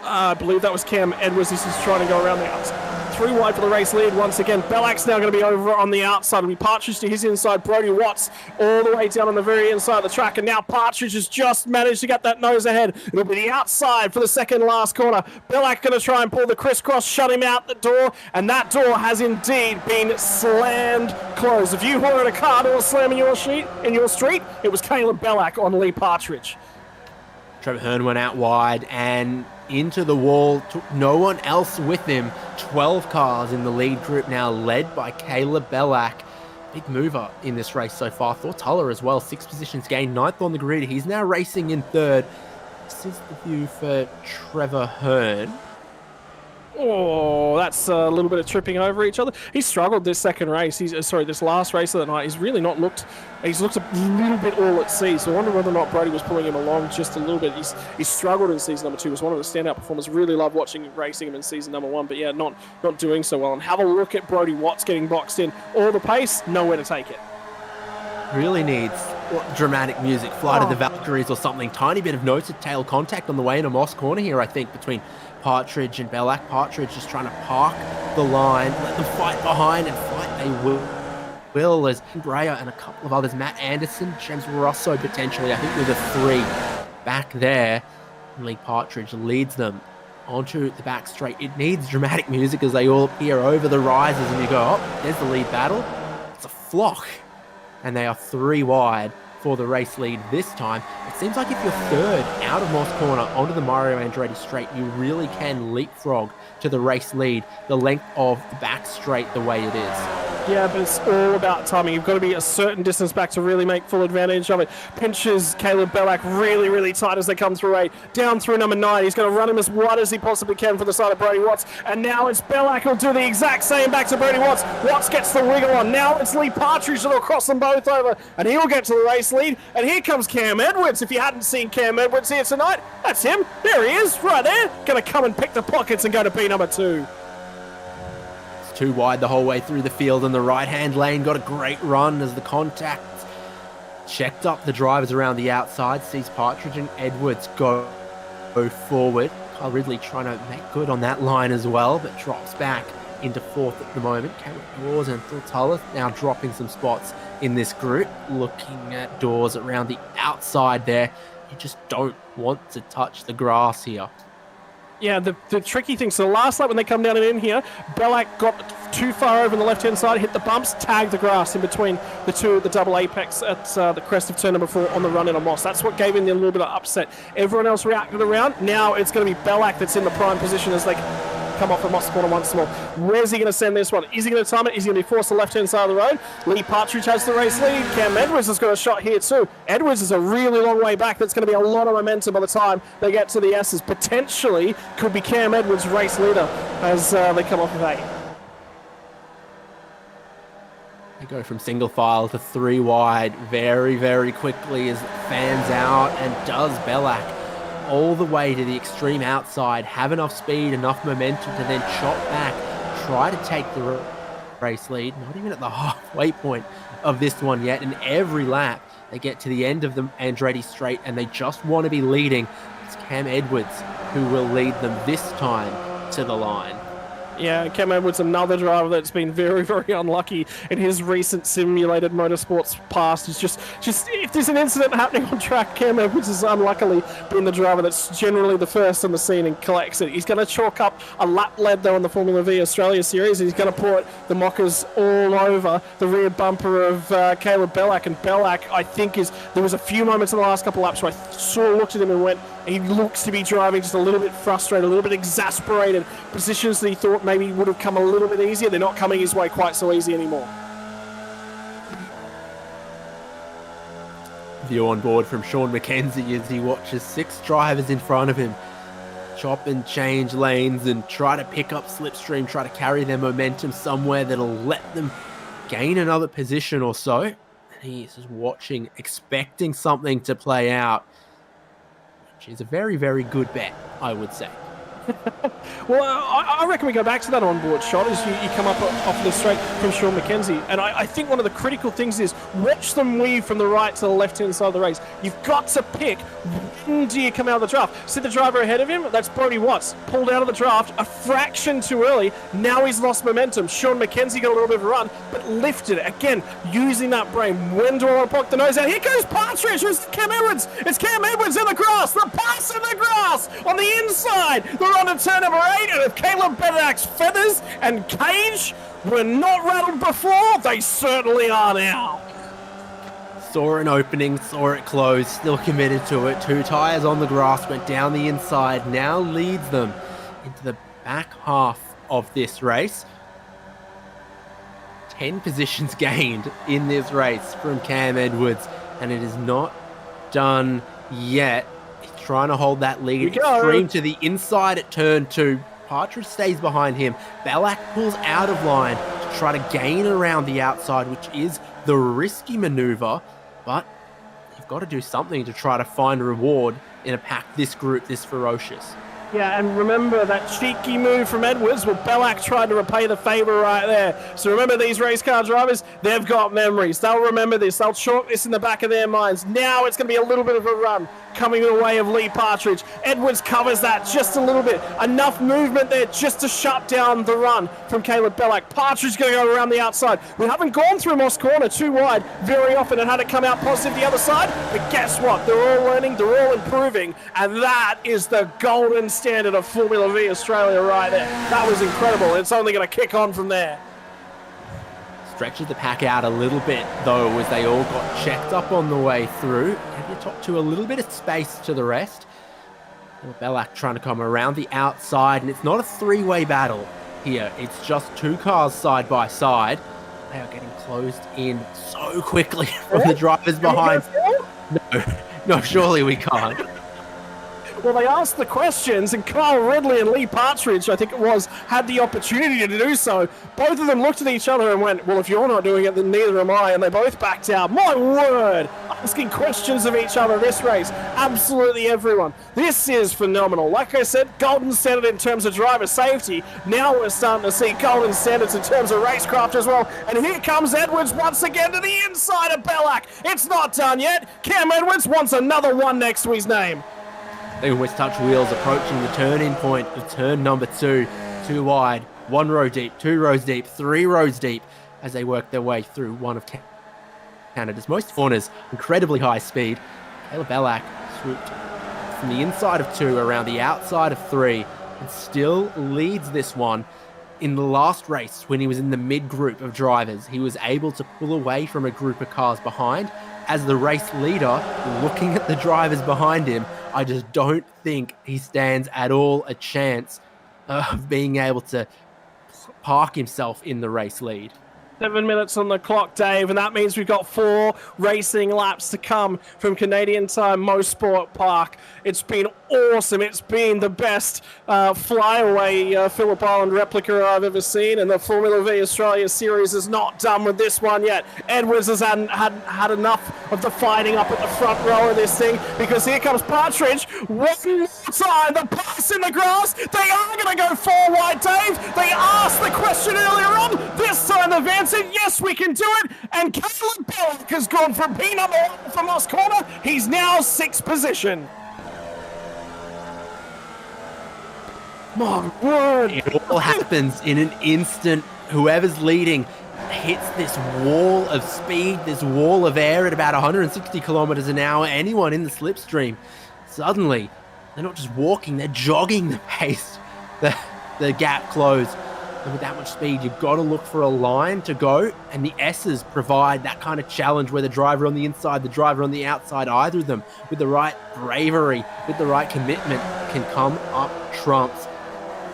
S4: I believe that was Cam Edwards. He's just trying to go around the outside. 3 wide for the race lead once again. Bellack's now going to be over on the outside. It'll be Partridge to his inside. Brody Watts all the way down on the very inside of the track. And now Partridge has just managed to get that nose ahead. It'll be the outside for the second last corner. Bellack going to try and pull the crisscross, shut him out the door. And that door has indeed been slammed closed. If you heard a car door slam in your street, it was Caleb Bellack on Lee Partridge.
S3: Trevor Hearn went out wide and into the wall, took no one else with him. 12 cars in the lead group now, led by Caleb Bellack. big mover in this race so far. Thortalla as well, 6 positions gained, 9th on the grid. He's now racing in 3rd. This is the view for Trevor Hearn.
S4: Oh, that's a little bit of tripping over each other. He struggled this second race. This last race of the night. He's really not looked. He's looked a little bit all at sea. So I wonder whether or not Brody was pulling him along just a little bit. He's struggled in season number 2. He was one of the standout performers. Really loved watching racing him in season number 1. But yeah, not doing so well. And have a look at Brody Watts getting boxed in. All the pace, nowhere to take it.
S3: Really needs dramatic music, Flight of the Valkyries or something. Tiny bit of nose-to-tail contact on the way into Moss corner here, I think, between Partridge and Bellac. Partridge just trying to park the line, let them fight behind, and fight they will as Brea and a couple of others, Matt Anderson, James Rosso potentially, I think with a 3 back there. Lee Partridge leads them onto the back straight. It needs dramatic music as they all appear over the rises, and you go, oh, there's the lead battle. It's a flock. And they are 3 wide for the race lead this time. It seems like if you're 3rd out of Moss corner onto the Mario Andretti straight, you really can leapfrog to the race lead the length of the back straight the way it is.
S4: Yeah, but it's all about timing. You've got to be a certain distance back to really make full advantage of it. Pinches Caleb Bellac really, really tight as they come through 8. Down through number 9. He's going to run him as wide as he possibly can for the side of Brody Watts. And now it's Bellac who'll do the exact same back to Brody Watts. Watts gets the wiggle on. Now it's Lee Partridge that'll cross them both over. And he'll get to the race lead. And here comes Cam Edwards. If you hadn't seen Cam Edwards here tonight, that's him. There he is, right there. Going to come and pick the pockets and go to P number 2.
S3: 2 wide the whole way through the field in the right-hand lane. Got a great run as the contact checked up the drivers around the outside. Sees Partridge and Edwards go forward. Kyle Ridley trying to make good on that line as well, but drops back into 4th at the moment. Cameron Dawes and Thortalla now dropping some spots in this group. Looking at Dawes around the outside there. You just don't want to touch the grass here.
S4: Yeah, the tricky thing, so the last lap when they come down and in here, Bellac got too far over on the left-hand side, hit the bumps, tagged the grass in between the two at the double apex at the crest of turn number 4 on the run into Moss. That's what gave him the little bit of upset. Everyone else reacted around. Now it's going to be Bellac that's in the prime position as they come off of Moss corner once more. Where's he going to send this one? Is he going to time it? Is he going to be forced to the left-hand side of the road? Lee Partridge has the race lead. Cam Edwards has got a shot here too. Edwards is a really long way back. That's going to be a lot of momentum by the time they get to the S's. Potentially could be Cam Edwards race leader as they come off of 8.
S3: They go from single file to 3 wide very, very quickly as it fans out, and does Bellac all the way to the extreme outside, have enough speed, enough momentum to then chop back, try to take the race lead, not even at the halfway point of this one yet. And every lap they get to the end of the Andretti straight and they just want to be leading. It's Cam Edwards who will lead them this time to the line.
S4: Yeah, Cam Edwards, another driver that's been very, very unlucky in his recent simulated motorsports past. It's just if there's an incident happening on track, Cam Edwards has unluckily been the driver that's generally the first on the scene and collects it. He's going to chalk up a lap lead, though, in the Formula Vee Australia Series. He's going to put the mockers all over the rear bumper of Caleb Bellac. And Bellac, I think, there was a few moments in the last couple of laps where I looked at him and went, he looks to be driving just a little bit frustrated, a little bit exasperated. Positions that he thought maybe would have come a little bit easier, they're not coming his way quite so easy anymore.
S3: View on board from Sean McKenzie as he watches 6 drivers in front of him chop and change lanes and try to pick up slipstream, try to carry their momentum somewhere that'll let them gain another position or so. And he's just watching, expecting something to play out. Which is a very, very good bet, I would say.
S4: Well, I reckon we go back to that onboard shot as you come up off the straight from Sean McKenzie. And I think one of the critical things is watch them weave from the right to the left-hand side of the race. You've got to pick when do you come out of the draft. See the driver ahead of him? That's Brody Watts. Pulled out of the draft a fraction too early. Now he's lost momentum. Sean McKenzie got a little bit of a run, but lifted. Again, using that brain. When do I want to poke the nose out? Here goes Partridge. It's Cam Edwards. It's Cam Edwards in the grass. The pass in the grass on the inside. They're on to turn number 8, and if Caleb Bellac's feathers and cage were not rattled before, they certainly are now.
S3: Saw an opening, saw it close, still committed to it. 2 tires on the grass, went down the inside, now leads them into the back half of this race. 10 positions gained in this race from Cam Edwards, and it is not done yet. He's trying to hold that lead extreme to the inside at turn 2. Partridge stays behind him. Belak pulls out of line to try to gain around the outside, which is the risky maneuver, but you've got to do something to try to find a reward in a pack this group, this ferocious.
S4: Yeah, and remember that cheeky move from Edwards. Well, Belak tried to repay the favour right there. So remember, these race car drivers, they've got memories. They'll remember this. They'll chalk this in the back of their minds. Now it's going to be a little bit of a run coming the way of Lee Partridge. Edwards covers that just a little bit. Enough movement there just to shut down the run from Caleb Belak. Partridge going to go around the outside. We haven't gone through Moss Corner too wide very often and had it come out positive the other side. But guess what? They're all learning. They're all improving. And that is the golden standard of Formula Vee Australia right there. That was incredible. It's only going to kick on from there.
S3: Stretches the pack out a little bit, though, as they all got checked up on the way through. Give your top two a little bit of space to the rest. Belak trying to come around the outside, and it's not a three-way battle here. It's just two cars side by side. They are getting closed in so quickly from the drivers behind. No, surely we can't.
S4: Well, they asked the questions, and Kyle Ridley and Lee Partridge, I think it was, had the opportunity to do so. Both of them looked at each other and went, well, if you're not doing it, then neither am I, and they both backed out. My word! Asking questions of each other this race. Absolutely everyone. This is phenomenal. Like I said, golden standard in terms of driver safety. Now we're starting to see golden standards in terms of racecraft as well. And here comes Edwards once again to the inside of Belak. It's not done yet. Cam Edwards wants another one next to his name.
S3: They almost touch wheels, approaching the turn-in point of turn number 2. 2 wide, 1 row deep, 2 rows deep, 3 rows deep, as they work their way through one of Canada's most corners. Incredibly high speed. Caleb Belak swooped from the inside of 2 around the outside of 3 and still leads this one. In the last race, when he was in the mid-group of drivers, he was able to pull away from a group of cars behind. As the race leader, looking at the drivers behind him, I just don't think he stands at all a chance of being able to park himself in the race lead.
S4: 7 minutes on the clock, Dave, and that means we've got 4 racing laps to come from Canadian Time Mosport Park. It's been awesome. It's been the best flyaway Phillip Island replica I've ever seen, and the Formula Vee Australia Series is not done with this one yet. Edwards has had enough of the fighting up at the front row of this thing, because here comes Partridge. One more time, the pass in the grass. They are going to go 4 wide, Dave. They asked the question earlier on. This time the van said, yes, we can do it. And Caleb Belak has gone from P1 for Moss Corner. He's now 6th position. My word.
S3: It all happens in an instant. Whoever's leading hits this wall of speed, this wall of air at about 160 kilometers an hour. Anyone in the slipstream, suddenly, they're not just walking, they're jogging the pace. The gap closed. And with that much speed, you've got to look for a line to go, and the S's provide that kind of challenge where the driver on the inside, the driver on the outside, either of them, with the right bravery, with the right commitment, can come up trumps.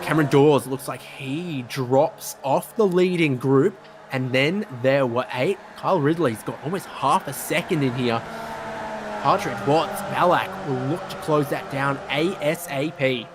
S3: Cameron Dawes looks like he drops off the leading group, and then there were 8. Kyle Ridley's got almost half a second in here. Partridge, Watts, Belak will look to close that down ASAP.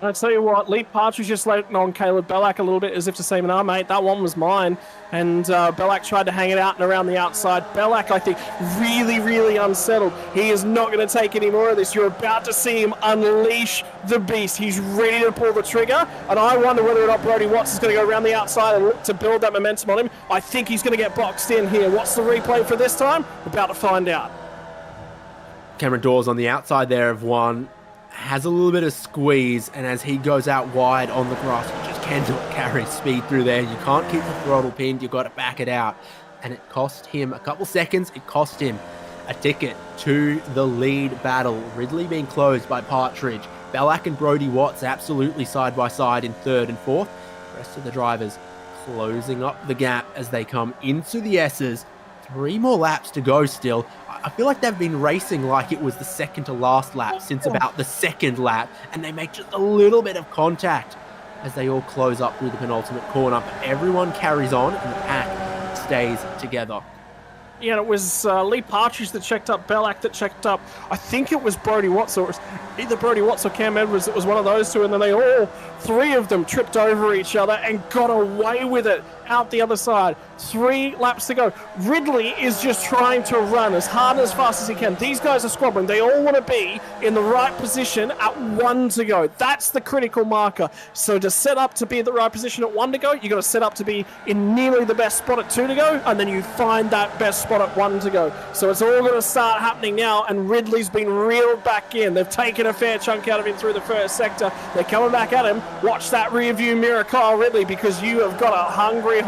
S4: I tell you what, Lee Partridge just letting on Caleb Belak a little bit as if to say, nah, mate, that one was mine. And Belak tried to hang it out and around the outside. Belak, I think, really, really unsettled. He is not going to take any more of this. You're about to see him unleash the beast. He's ready to pull the trigger. And I wonder whether or not Brodie Watts is going to go around the outside and look to build that momentum on him. I think he's going to get boxed in here. What's the replay for this time? We're about to find out.
S3: Cameron Dawes on the outside there of 1. Has a little bit of squeeze, and as he goes out wide on the grass, you just cannot carry speed through there. You can't keep the throttle pinned, you've got to back it out. And it cost him a couple seconds, it cost him a ticket to the lead battle. Ridley being closed by Partridge. Belak and Brodie Watts absolutely side by side in 3rd and 4th. The rest of the drivers closing up the gap as they come into the S's. 3 more laps to go still. I feel like they've been racing like it was the second to last lap since about the 2nd lap, and they make just a little bit of contact as they all close up through the penultimate corner. But everyone carries on, and the pack stays together.
S4: Yeah, it was Lee Partridge that checked up, Bellac that checked up. I think it was Brodie Watts, or it was either Brodie Watts or Cam Edwards. It was one of those two, and then they all, three of them, tripped over each other and got away with it out the other side. 3 laps to go. Ridley is just trying to run as hard and as fast as he can. These guys are squabbling. They all want to be in the right position at 1 to go. That's the critical marker. So to set up to be at the right position at 1 to go, you got to set up to be in nearly the best spot at 2 to go, and then you find that best spot at 1 to go. So it's all going to start happening now, and Ridley's been reeled back in. They've taken a fair chunk out of him through the first sector. They're coming back at him. Watch that rear view mirror, Kyle Ridley, because you have got a hungry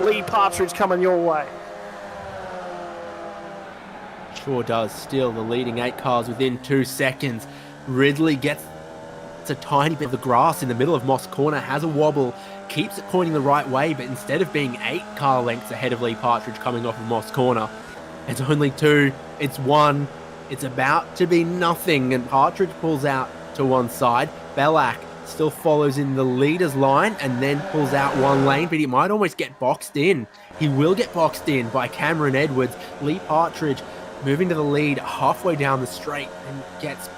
S4: Lee Partridge coming your way.
S3: Sure does. Still the leading 8 cars within 2 seconds. Ridley gets a tiny bit of the grass in the middle of Moss Corner, has a wobble, keeps it pointing the right way, but instead of being 8 car lengths ahead of Lee Partridge coming off of Moss Corner, it's only 2, it's 1, it's about to be nothing, and Partridge pulls out to one side. Bellac still follows in the leader's line and then pulls out one lane, but he might almost get boxed in. He will get boxed in by Cameron Edwards. Lee Partridge moving to the lead halfway down the straight and gets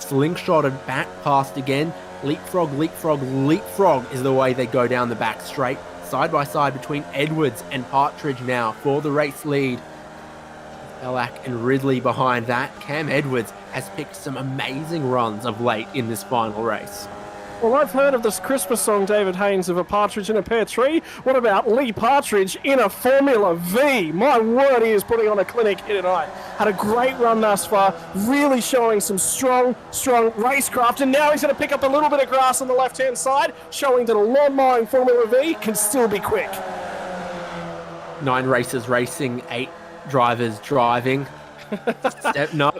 S3: slingshotted back past again. Leapfrog, leapfrog, leapfrog is the way they go down the back straight. Side by side between Edwards and Partridge now for the race lead. Bellac and Ridley behind that. Cam Edwards has picked some amazing runs of late in this final race.
S4: Well, I've heard of this Christmas song, David Haynes, of a partridge in a pear tree. What about Lee Partridge in a Formula V? My word, he is putting on a clinic here tonight. Had a great run thus far, really showing some strong racecraft, and now he's going to pick up a little bit of grass on the left-hand side, showing that a lawn-mowing Formula V can still be quick.
S3: 9 racers racing, 8 drivers driving. No,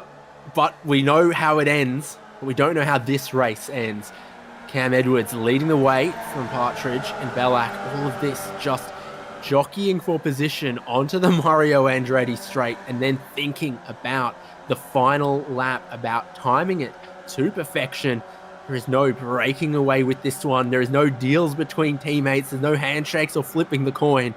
S3: but we know how it ends, but we don't know how this race ends. Cam Edwards leading the way from Partridge and Bellac. All of this just jockeying for position onto the Mario Andretti straight and then thinking about the final lap, about timing it to perfection. There is no breaking away with this one. There is no deals between teammates. There's no handshakes or flipping the coin.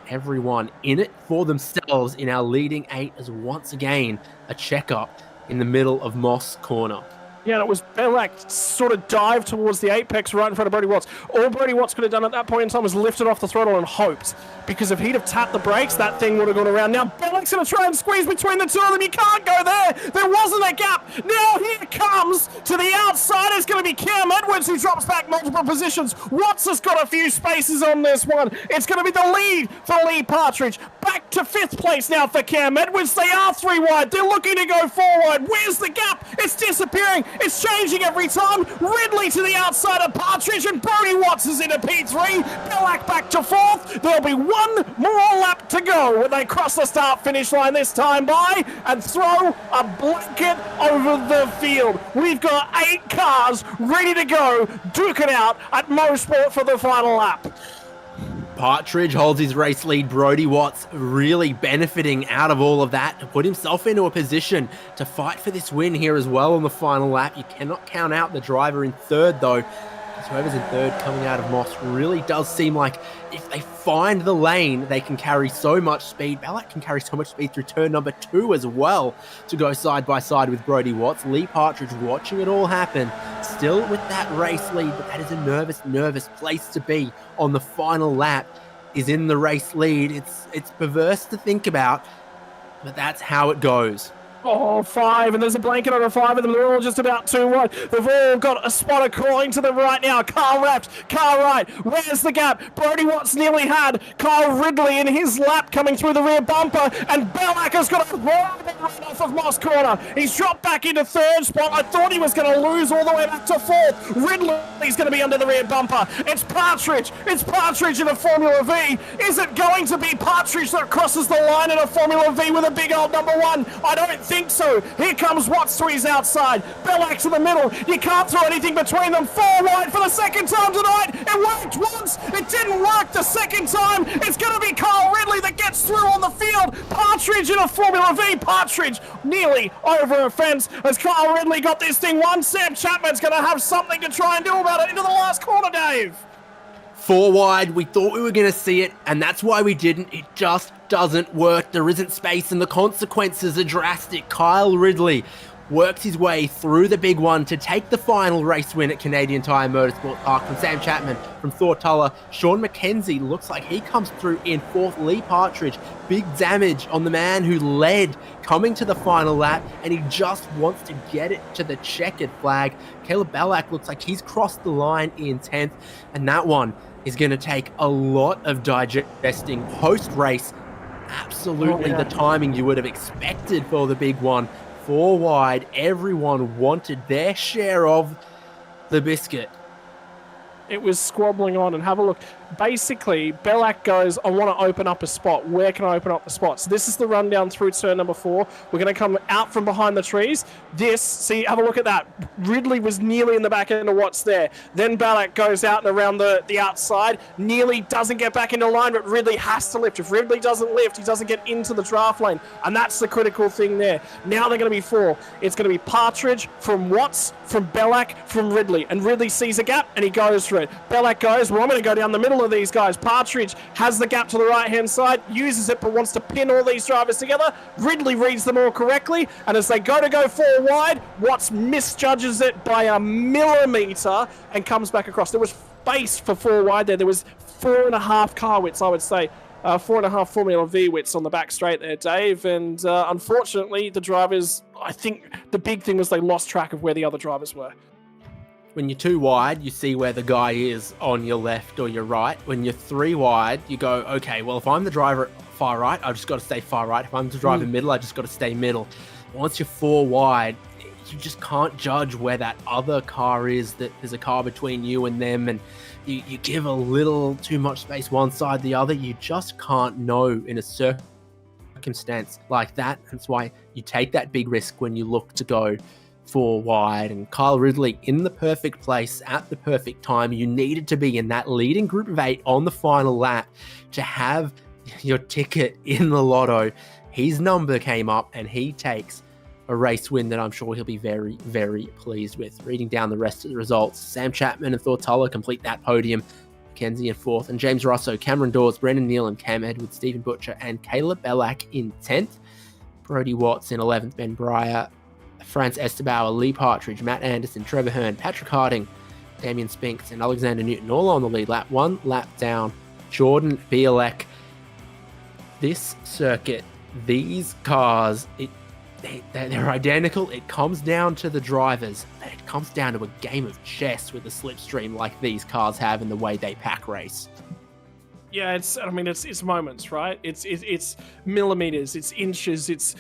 S3: Everyone in it for themselves in our leading 8 as once again a checkup in the middle of Moss Corner.
S4: Yeah, and it was Bellac sort of dived towards the apex right in front of Brodie Watts. All Brodie Watts could have done at that point in time was lifted off the throttle and hoped. Because if he'd have tapped the brakes, that thing would have gone around. Now Bellac's going to try and squeeze between the two of them. You can't go there. There wasn't a gap. Now here comes to the outside. It's going to be Cam Edwards who drops back multiple positions. Watts has got a few spaces on this one. It's going to be the lead for Lee Partridge. Back to 5th place now for Cam Edwards. They are 3 wide. They're looking to go 4 wide. Where's the gap? It's disappearing. It's changing every time. Ridley to the outside of Partridge, and Brodie Watts is into P3. Bellac back to 4th. There'll be 1 more lap to go when they cross the start-finish line this time by and throw a blanket over the field. We've got 8 cars ready to go, duke it out at Mosport for the final lap.
S3: Partridge holds his race lead. Brodie Watts really benefiting out of all of that to put himself into a position to fight for this win here as well on the final lap. You cannot count out the driver in 3rd though. Whoever's in 3rd coming out of Moss really does seem like if they find the lane, they can carry so much speed. Bellac can carry so much speed through turn number 2 as well to go side by side with Brodie Watts. Lee Partridge watching it all happen, still with that race lead, but that is a nervous place to be on the final lap, is in the race lead. It's perverse to think about, but that's how it goes.
S4: Oh, 5, and there's a blanket over 5 of them. They're all just about 2 wide. They've all got a spotter crawling to them right now. Car left, car right. Where's the gap? Brodie Watts nearly had Kyle Ridley in his lap coming through the rear bumper, and Bellac has got a horrible run off of Moss Corner. He's dropped back into 3rd spot. I thought he was going to lose all the way back to 4th. Ridley's going to be under the rear bumper. It's Partridge. It's Partridge in a Formula V. Is it going to be Partridge that crosses the line in a Formula V with a big old number 1? I don't think so. Here comes Watts to his outside. Bellac to the middle. You can't throw anything between them. 4 wide for the 2nd time tonight. It worked once. It didn't work the 2nd time. It's going to be Kyle Ridley that gets through on the field. Partridge in a Formula V. Partridge nearly over a fence as Kyle Ridley got this thing won. Sam Chapman's going to have something to try and do about it into the last corner, Dave.
S3: 4 wide, we thought we were going to see it, and that's why we didn't. It just doesn't work. There isn't space, and the consequences are drastic. Kyle Ridley works his way through the big one to take the final race win at Canadian Tire Motorsport Park from Sam Chapman, from Thor Tuller. Sean McKenzie looks like he comes through in 4th. Lee Partridge, big damage on the man who led coming to the final lap, and he just wants to get it to the checkered flag. Caleb Ballack looks like he's crossed the line in 10th, and that one is going to take a lot of digesting post-race. Absolutely the timing you would have expected for the big one. 4 wide, everyone wanted their share of the biscuit.
S4: It was squabbling on, and have a look. Basically, Bellac goes, I want to open up a spot. Where can I open up the spot? So this is the rundown through turn number 4. We're going to come out from behind the trees. See, have a look at that. Ridley was nearly in the back end of what's there. Then Bellac goes out and around the outside. Nearly doesn't get back into line, but Ridley has to lift. If Ridley doesn't lift, he doesn't get into the draft lane. And that's the critical thing there. Now they're going to be 4. It's going to be Partridge from Watts, from Bellac, from Ridley. And Ridley sees a gap, and he goes through it. Bellac goes, well, I'm going to go down the middle of these guys. Partridge has the gap to the right-hand side, uses it, but wants to pin all these drivers together. Ridley reads them all correctly, and as they go 4 wide, Watts misjudges it by a millimetre and comes back across. There was space for 4 wide there. There was 4.5 car widths, I would say. 4.5 Formula Vee widths on the back straight there, Dave. And unfortunately, the drivers, I think the big thing was they lost track of where the other drivers were.
S3: When you're 2 wide, you see where the guy is on your left or your right. When you're 3 wide, you go, okay, well, if I'm the driver far right, I've just got to stay far right. If I'm the driver middle, I just got to stay middle. Once you're 4 wide, you just can't judge where that other car is, that there's a car between you and them, and you give a little too much space one side, the other. You just can't know in a circumstance like that. That's why you take that big risk when you look to go 4 wide. And Kyle Ridley in the perfect place at the perfect time. You needed to be in that leading group of 8 on the final lap to have your ticket in the lotto. His number came up, and he takes a race win that I'm sure he'll be very, very pleased with. Reading down the rest of the results, Sam Chapman and Thor Tuller complete that podium. Mackenzie in 4th, and James Rosso, Cameron Dawes, Brendan Neal and Cam Edwards, Stephen Butcher and Caleb Bellac in 10th. Brody Watts in 11th, Ben Breyer, France Estabauer, Lee Partridge, Matt Anderson, Trevor Hearn, Patrick Harding, Damien Spinks and Alexander Newton all on the lead lap. 1 lap down, Jordan Bielek. This circuit, these cars, they're identical. It comes down to the drivers, and it comes down to a game of chess with a slipstream like these cars have in the way they pack race.
S4: Yeah, it's moments, right? It's millimeters, it's inches, it's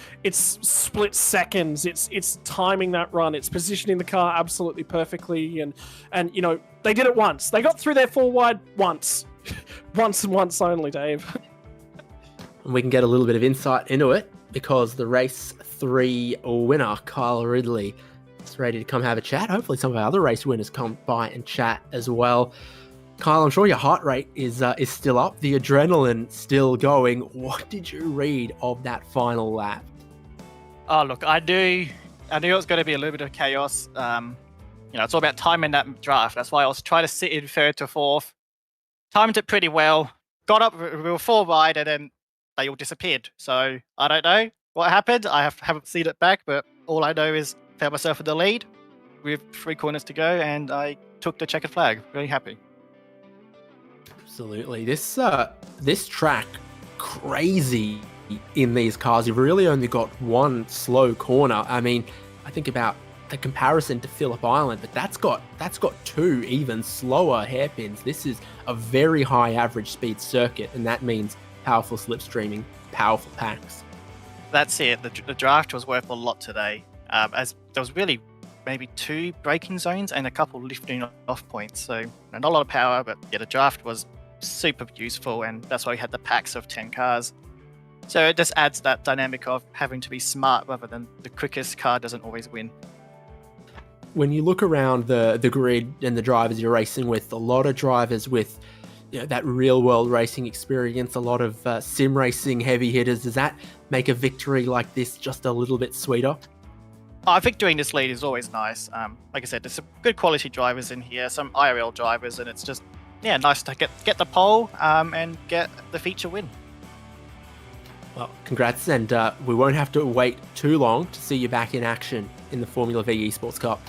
S4: split seconds, it's timing that run, it's positioning the car absolutely perfectly, and you know, they did it once. They got through their 4 wide once. once and once only, Dave.
S3: And we can get a little bit of insight into it because the race 3 winner, Kyle Ridley, is ready to come have a chat. Hopefully some of our other race winners come by and chat as well. Kyle, I'm sure your heart rate is still up, the adrenaline still going. What did you read of that final lap?
S5: Oh, look, I knew it was going to be a little bit of chaos. It's all about timing that draft. That's why I was trying to sit in 3rd to 4th. Timed it pretty well. Got up, we were 4 wide, and then they all disappeared. So I don't know what happened. I haven't seen it back, but all I know is found myself in the lead with 3 corners to go, and I took the checkered flag. Really happy.
S3: Absolutely. This track, crazy in these cars. You've really only got 1 slow corner. I mean, I think about the comparison to Phillip Island, but that's got 2 even slower hairpins. This is a very high average speed circuit, and that means powerful slipstreaming, powerful packs.
S5: That's it. The draft was worth a lot today, as there was really maybe 2 braking zones and a couple lifting off points. So not a lot of power, but yeah, the draft was super useful, and that's why we had the packs of 10 cars. So it just adds that dynamic of having to be smart rather than the quickest car doesn't always win.
S3: When you look around the grid and the drivers you're racing with, a lot of drivers with that real world racing experience, a lot of sim racing heavy hitters. Does that make a victory like this just a little bit sweeter?
S5: I think doing this lead is always nice. Like I said, there's some good quality drivers in here, some IRL drivers, and it's just yeah, nice to get the pole and get the feature win.
S3: Well, congrats, and we won't have to wait too long to see you back in action in the Formula Vee Esports Cup.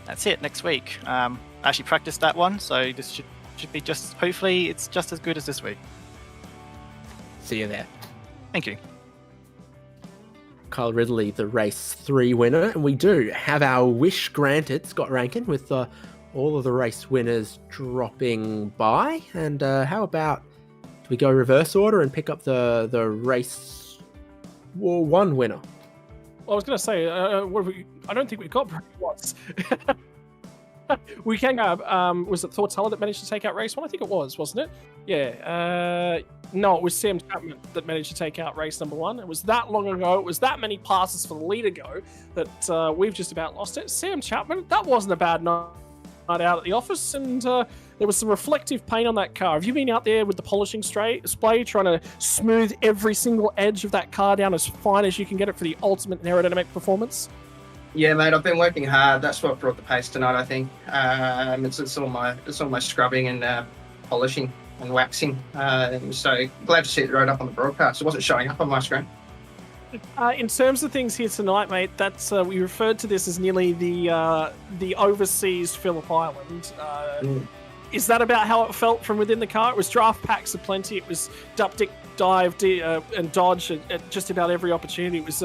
S5: That's it, next week. I actually practiced that one, so this should be hopefully it's just as good as this week.
S3: See you there.
S5: Thank you.
S3: Kyle Ridley, the race 3 winner, and we do have our wish granted, Scott Rankin, with all of the race winners dropping by. And how about we go reverse order and pick up the race 1 winner?
S4: I was going to say, I don't think we got very once. We can grab, was it Thortella that managed to take out race 1? I think it was, wasn't it? Yeah. No, it was Sam Chapman that managed to take out race number 1. It was that long ago. It was that many passes for the lead ago that we've just about lost it. Sam Chapman, that wasn't a bad night out at the office, and there was some reflective paint on that car. Have you been out there with the polishing spray trying to smooth every single edge of that car down as fine as you can get it for the ultimate aerodynamic performance?
S6: Yeah, mate, I've been working hard. That's what brought the pace tonight, I think. It's all my scrubbing and polishing and waxing. So glad to see it right up on the broadcast. It wasn't showing up on my screen.
S4: In terms of things here tonight, mate, that's we referred to this as nearly the overseas Phillip Island. Is that about how it felt from within the car? It was draft packs aplenty. It was duck, dick, dive, and dodge at just about every opportunity. It was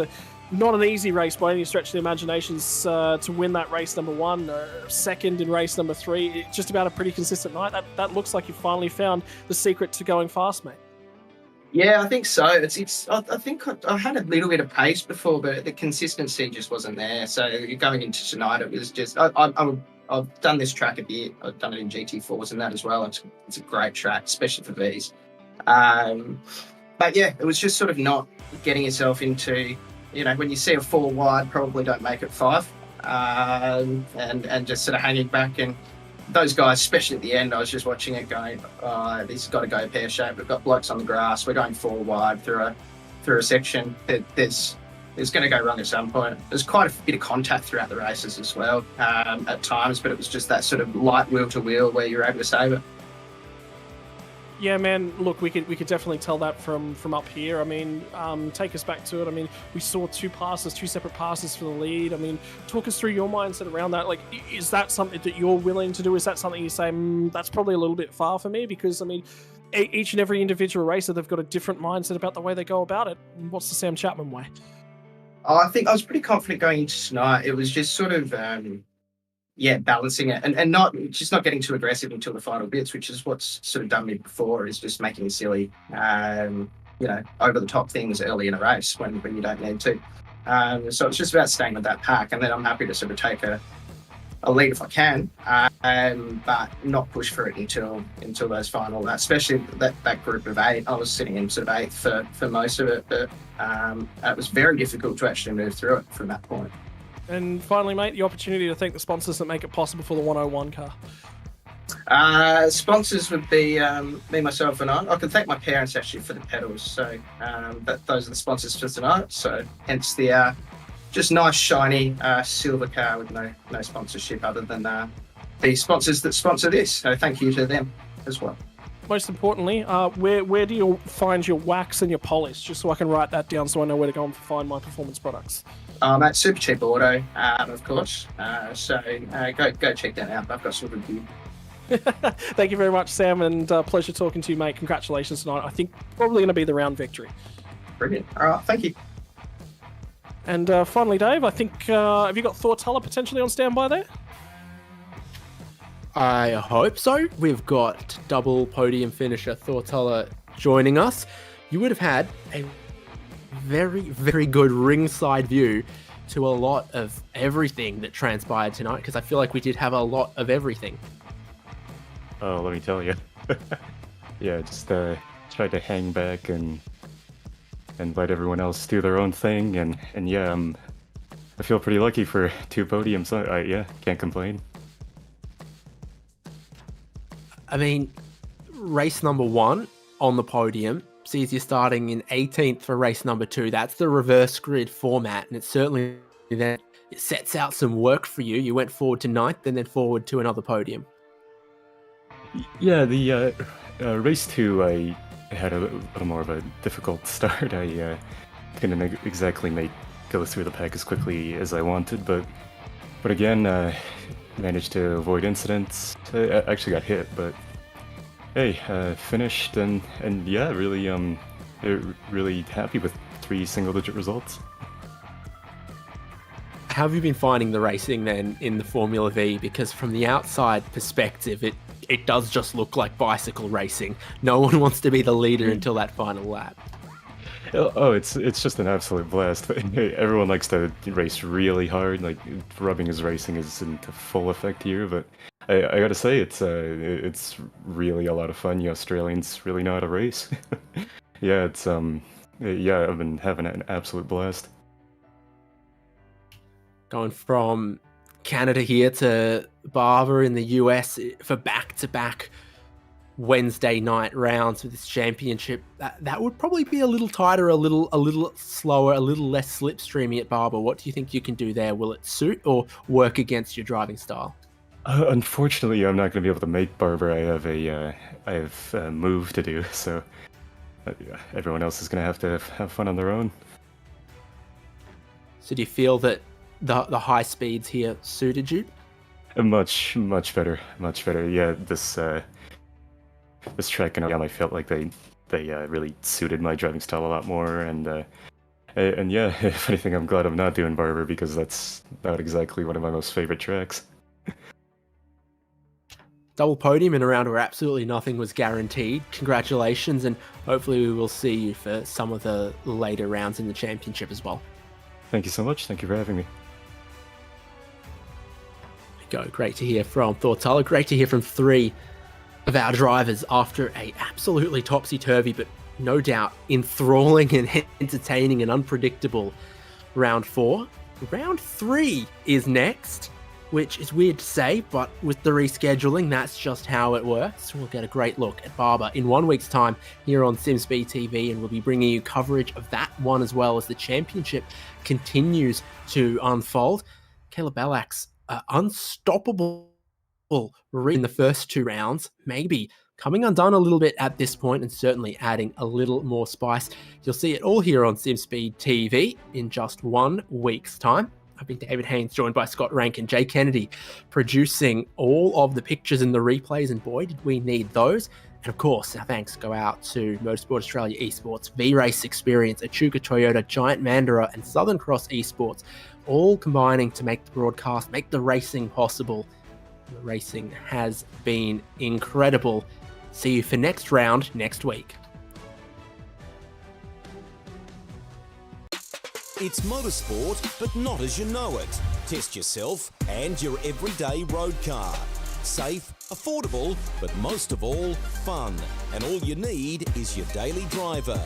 S4: not an easy race by any stretch of the imaginations to win that race number 1, second in race number 3. It's just about a pretty consistent night. That looks like you finally found the secret to going fast, mate.
S6: Yeah, I think so. I think I had a little bit of pace before, but the consistency just wasn't there. So going into tonight, it was just I've done this track a bit. I've done it in GT4s and that as well. It's a great track, especially for V's. But yeah, it was just sort of not getting yourself into, when you see a 4 wide, probably don't make it 5, and just sort of hanging back. And those guys, especially at the end, I was just watching it going, this has got to go pear shaped. We've got blokes on the grass. We're going 4 wide through a section. There's going to go wrong at some point. There's quite a bit of contact throughout the races as well at times, but it was just that sort of light wheel to wheel where you're able to save it.
S4: Yeah, man. Look, we could definitely tell that from up here. I mean, take us back to it. I mean, we saw 2 separate passes for the lead. I mean, talk us through your mindset around that. Like, is that something that you're willing to do? Is that something you say, that's probably a little bit far for me? Because, I mean, each and every individual racer, they've got a different mindset about the way they go about it. What's the Sam Chapman way?
S6: I think I was pretty confident going into tonight. It was just sort of, balancing it and not getting too aggressive until the final bits, which is what's sort of done me before, is just making silly, over the top things early in a race when you don't need to. So it's just about staying with that pack, and then I'm happy to sort of take a lead if I can, but not push for it until those final, especially that group of 8. I was sitting in sort of 8th for most of it, but it was very difficult to actually move through it from that point.
S4: And finally, mate, the opportunity to thank the sponsors that make it possible for the 101 car.
S6: Sponsors would be me, myself, and I can thank my parents actually for the pedals. So but those are the sponsors for tonight. So hence the just nice shiny silver car with no sponsorship other than the sponsors that sponsor this. So thank you to them as well.
S4: Most importantly, where do you find your wax and your polish? Just so I can write that down so I know where to go and find my performance products.
S6: At Super Cheap Auto, of course. So go check that out. I've got some good gear.
S4: Thank you very much, Sam, and pleasure talking to you, mate. Congratulations tonight. I think probably going to be the round victory.
S6: Brilliant. All right, thank you.
S4: And finally, Dave, I think, have you got Thortella potentially on standby there?
S3: I hope so. We've got double podium finisher Thortella joining us. You would have had a very, very good ringside view to a lot of everything that transpired tonight, because I feel like we did have a lot of everything.
S7: Oh, let me tell you. Yeah, just tried to hang back and let everyone else do their own thing, and yeah, I feel pretty lucky for 2 podiums. Yeah, can't complain.
S3: I mean, race number 1 on the podium sees you starting in 18th for race number 2. That's the reverse grid format, and it's certainly that it sets out some work for you. You went forward to 9th and then forward to another podium.
S7: Yeah, the race 2, I had a little more of a difficult start. I couldn't exactly go through the pack as quickly as I wanted, but again, managed to avoid incidents. I actually got hit, but hey, finished and yeah, really happy with 3 single-digit results.
S3: How have you been finding the racing then in the Formula V? Because from the outside perspective, it does just look like bicycle racing. No one wants to be the leader until that final lap.
S7: Oh, it's just an absolute blast. Everyone likes to race really hard. Like, rubbing his racing is into full effect here, but I gotta say, it's really a lot of fun. You Australians really know how to race. Yeah, yeah, I've been having an absolute blast.
S3: Going from Canada here to Barber in the US for back-to-back Wednesday night rounds for this championship. That would probably be a little tighter, a little slower, a little less slipstreamy at Barber. What do you think you can do there? Will it suit or work against your driving style?
S7: Unfortunately, I'm not going to be able to make Barber. I have a move to do, so everyone else is going to have fun on their own.
S3: So do you feel that the high speeds here suited you?
S7: Much better. Yeah, this track and I felt like they really suited my driving style a lot more, and yeah, if anything, I'm glad I'm not doing Barber, because that's not exactly one of my most favorite tracks.
S3: Double podium in a round where absolutely nothing was guaranteed. Congratulations, and hopefully we will see you for some of the later rounds in the championship as well.
S7: Thank you so much. Thank you for having me.
S3: There we go. Great to hear from Thortala. Great to hear from 3 of our drivers after a absolutely topsy-turvy, but no doubt enthralling and entertaining and unpredictable round 4. Round 3 is next, which is weird to say, but with the rescheduling, that's just how it works. We'll get a great look at Barber in 1 week's time here on SimSpeed TV, and we'll be bringing you coverage of that one as well as the championship continues to unfold. Caleb Bellak's unstoppable in the first 2 rounds, maybe coming undone a little bit at this point, and certainly adding a little more spice. You'll see it all here on SimSpeed TV in just 1 week's time. I've been David Haynes, joined by Scott Rank and Jay Kennedy, producing all of the pictures and the replays, and boy, did we need those. And of course, our thanks go out to Motorsport Australia Esports, VRace Experience, Echuca Toyota, Giant Mandurah, and Southern Cross Esports, all combining to make the broadcast, make the racing possible. The racing has been incredible. See you for next round next week.
S1: It's motorsport, but not as you know it. Test yourself and your everyday road car. Safe, affordable, but most of all, fun. And all you need is your daily driver.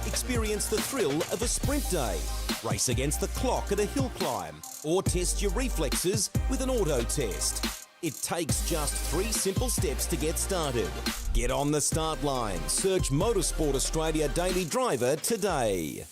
S1: Experience the thrill of a sprint day. Race against the clock at a hill climb. Or test your reflexes with an auto test. It takes just 3 simple steps to get started. Get on the start line. Search Motorsport Australia Daily Driver today.